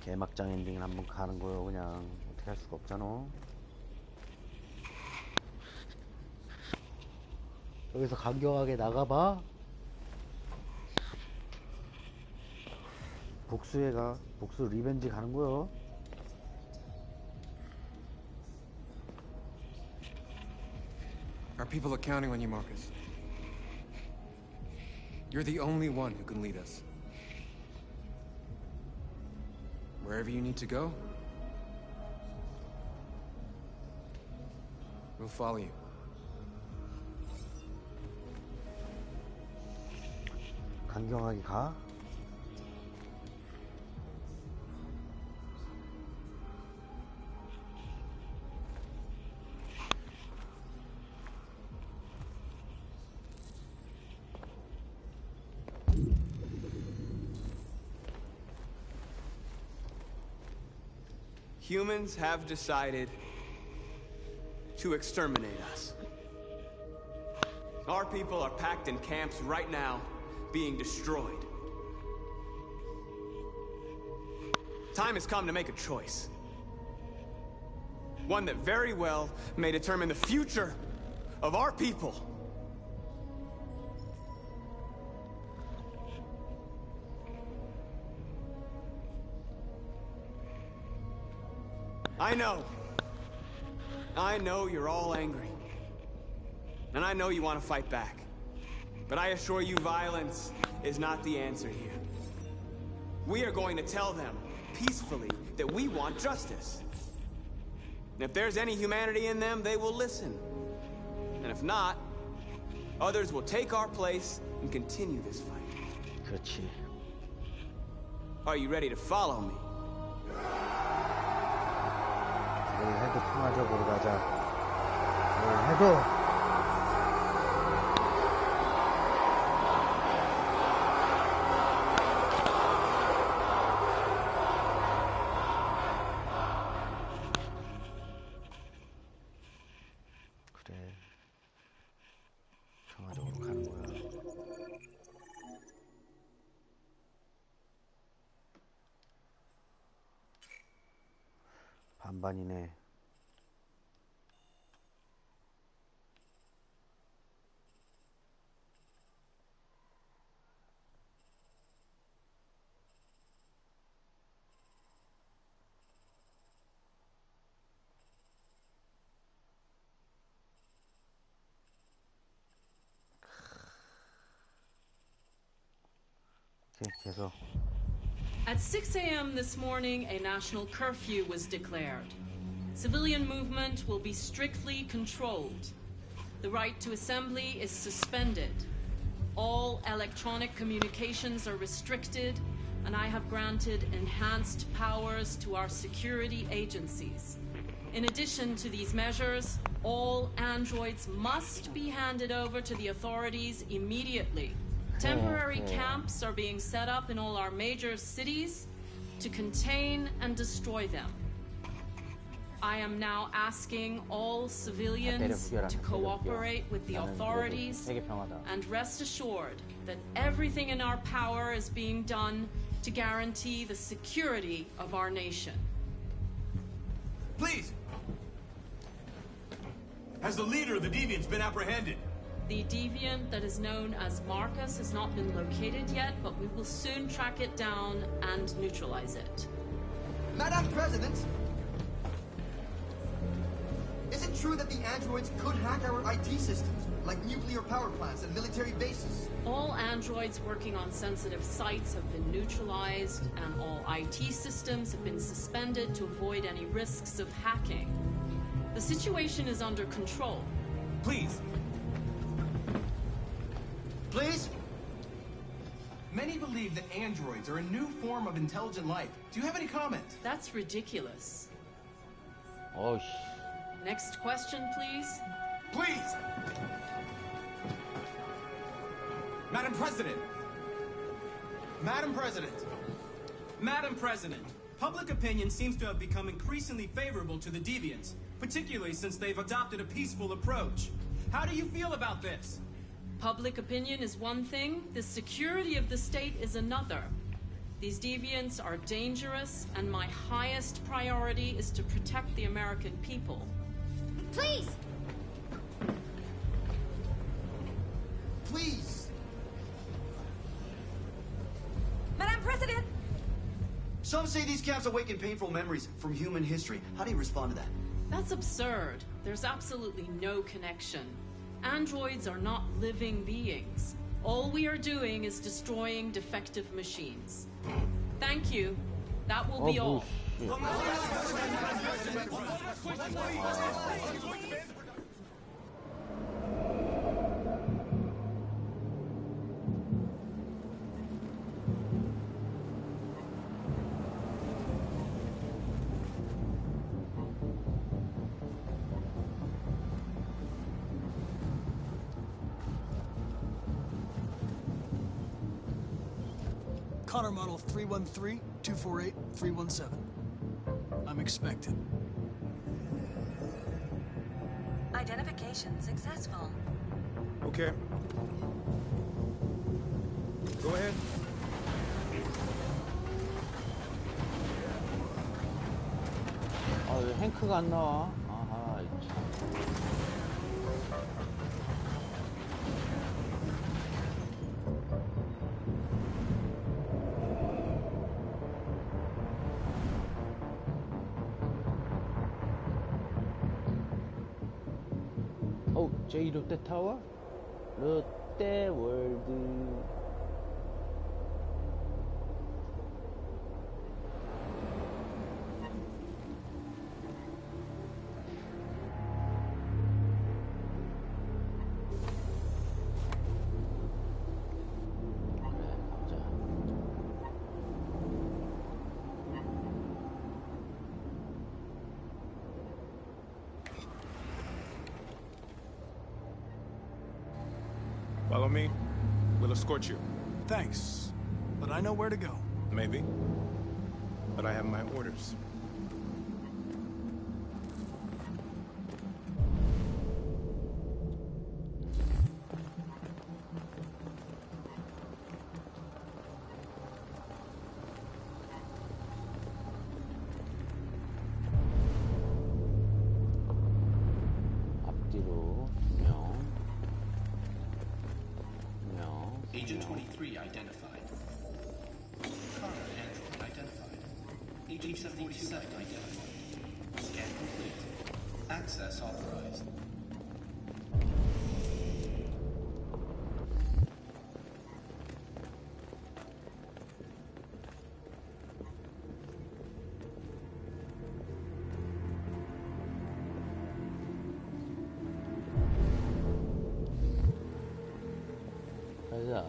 Speaker 1: 개막장 엔딩을 한번 가는 거요. 그냥 어떻게 할 수가 없잖아. 여기서 강경하게 나가봐. 복수해가. 복수 리벤지 가는 거요.
Speaker 2: Our people are counting on you, Marcus. You're the only one who can lead us. Wherever you need to go, we'll follow you.
Speaker 1: 강경하게 가.
Speaker 3: Humans have decided to exterminate us. Our people are packed in camps right now, being destroyed. Time has come to make a choice. One that very well may determine the future of our people. I know you're all angry. And I know you want to fight back. But I assure you, violence is not the answer here. We are going to tell them, peacefully, that we want justice. And if there's any humanity in them, they will listen. And if not, others will take our place and continue this fight.
Speaker 1: 그렇지.
Speaker 3: Are you ready to follow me?
Speaker 1: 뭘 해도 평화적으로 가자. 뭘 해도 그래. 평화적으로 가는 거야. 반반이네. 계속.
Speaker 11: At 6 a.m. this morning, a national curfew was declared. Civilian movement will be strictly controlled. The right to assembly is suspended. All electronic communications are restricted, and I have granted enhanced powers to our security agencies. In addition to these measures, all androids must be handed over to the authorities immediately. Temporary camps are being set up in all our major cities to contain and destroy them. I am now asking all civilians to cooperate with the authorities and rest assured that everything in our power is being done to guarantee the security of our nation.
Speaker 4: Please! Has the leader of the Deviants been apprehended?
Speaker 11: The deviant that is known as Marcus has not been located yet, but we will soon track it down and neutralize it.
Speaker 15: Madam President! Is it true that the androids could hack our IT systems, like nuclear power plants and military bases?
Speaker 11: All androids working on sensitive sites have been neutralized, and all IT systems have been suspended to avoid any risks of hacking. The situation is under control.
Speaker 4: Please! Please? Many believe that androids are a new form of intelligent life. Do you have any comment?
Speaker 11: That's ridiculous.
Speaker 1: Oh,
Speaker 11: Next question, please.
Speaker 4: Please! Madam President! Madam President!
Speaker 23: Madam President, public opinion seems to have become increasingly favorable to the Deviants, particularly since they've adopted a peaceful approach. How do you feel about this?
Speaker 11: Public opinion is one thing, the security of the state is another. These deviants are dangerous, and my highest priority is to protect the American people.
Speaker 13: Please!
Speaker 15: Please!
Speaker 18: Madam President!
Speaker 15: Some say these camps awaken painful memories from human history. How do you respond to that?
Speaker 11: That's absurd. There's absolutely no connection. Androids are not living beings. All we are doing is destroying defective machines. Thank you. That will be all.
Speaker 8: Connor model 313-248-317. I'm expected.
Speaker 18: Identification successful.
Speaker 16: Okay. Go ahead.
Speaker 1: 아, 왜 행크가 안 나와? 아하, 참. 제 롯데타워? 롯데월드.
Speaker 16: Follow me. We'll escort you.
Speaker 8: Thanks, but I know where to go.
Speaker 16: Maybe. But I have my orders.
Speaker 1: 앞뒤로
Speaker 5: Agent 23 identified. Connor android identified. Agent 47 identified. Scan complete. Access authorized.
Speaker 1: 가자.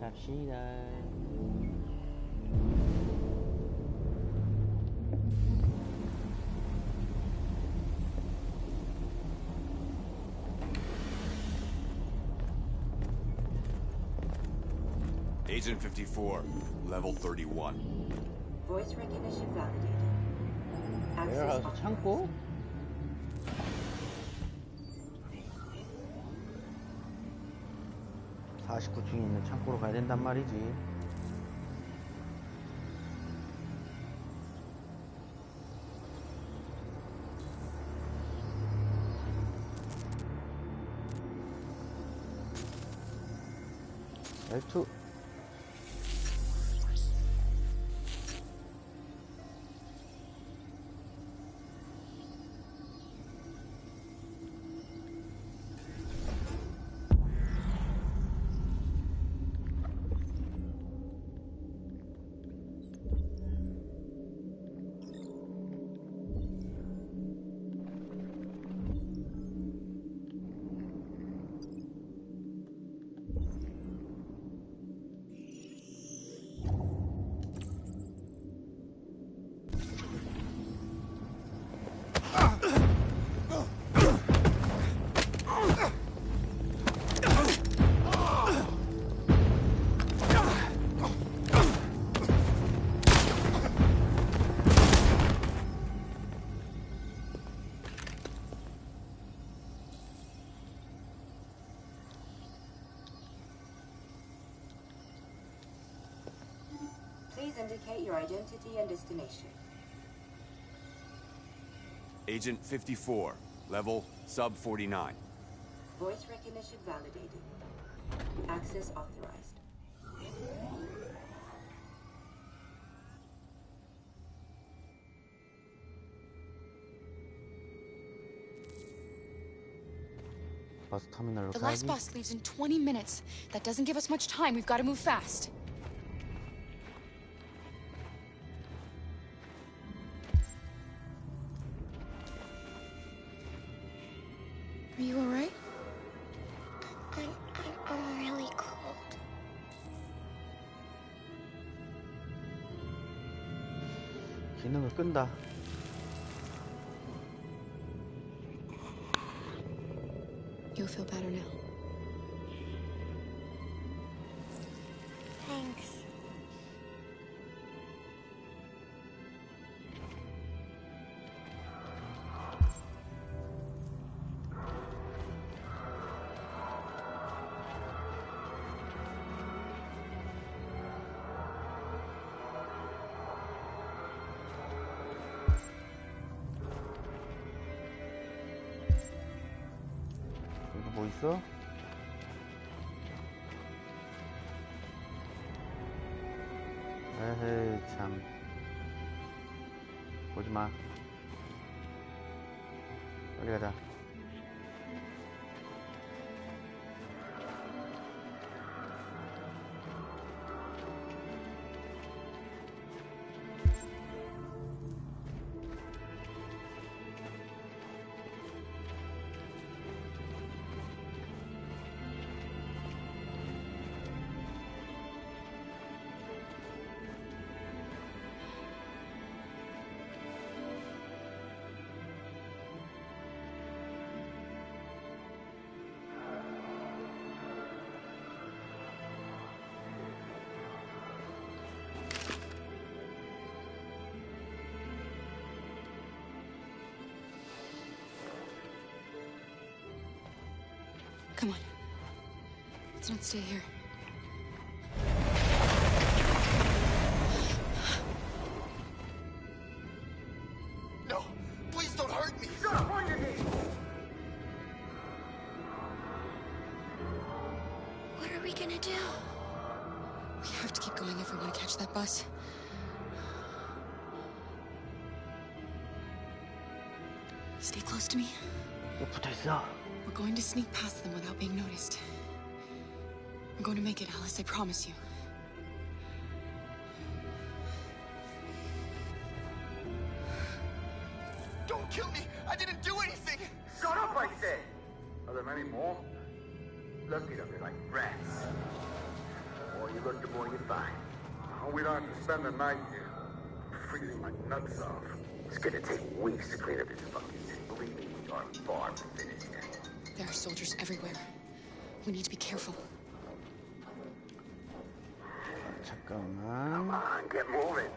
Speaker 1: 갑시다.
Speaker 17: Agent 54, level 31.
Speaker 18: Voice recognition validated.
Speaker 1: 내려가서 창고? (49층에) 있는 창고로 가야 된단 말이지. L2.
Speaker 18: Please indicate your identity and destination.
Speaker 17: Agent 54, level sub 49.
Speaker 18: Voice recognition validated. Access authorized.
Speaker 1: 버스 터미널로
Speaker 10: The
Speaker 1: 가야지.
Speaker 10: last bus leaves in 20 minutes. That doesn't give us much time. We've got to move fast. Are you alright?
Speaker 13: I'm really cold.
Speaker 1: 기능을 끈다.
Speaker 10: You'll feel better now.
Speaker 13: Thanks.
Speaker 1: 여기 뭐 있어? 에헤이 참 보지마. 빨리 가자.
Speaker 10: Come on. Let's not stay here.
Speaker 15: No! Please don't hurt me!
Speaker 12: Shut up on your knees!
Speaker 13: What are we gonna do?
Speaker 10: We have to keep going if we want to catch that bus. Stay close to me.
Speaker 1: 붙어있어.
Speaker 10: We're going to sneak past them without being noticed. We're going to make it, Alice, I promise you.
Speaker 15: Don't kill me! I didn't do anything!
Speaker 12: Shut up, I said! Are there many more? Lucky them, they're like rats. The more you look, the more you find. We don't have to spend the night here. Freezing my nuts off. It's gonna take weeks to clean up this fucking city. Believe me, we are far from finished.
Speaker 10: There are soldiers everywhere. We need to be careful.
Speaker 1: 잠깐만.
Speaker 12: Come on, get moving.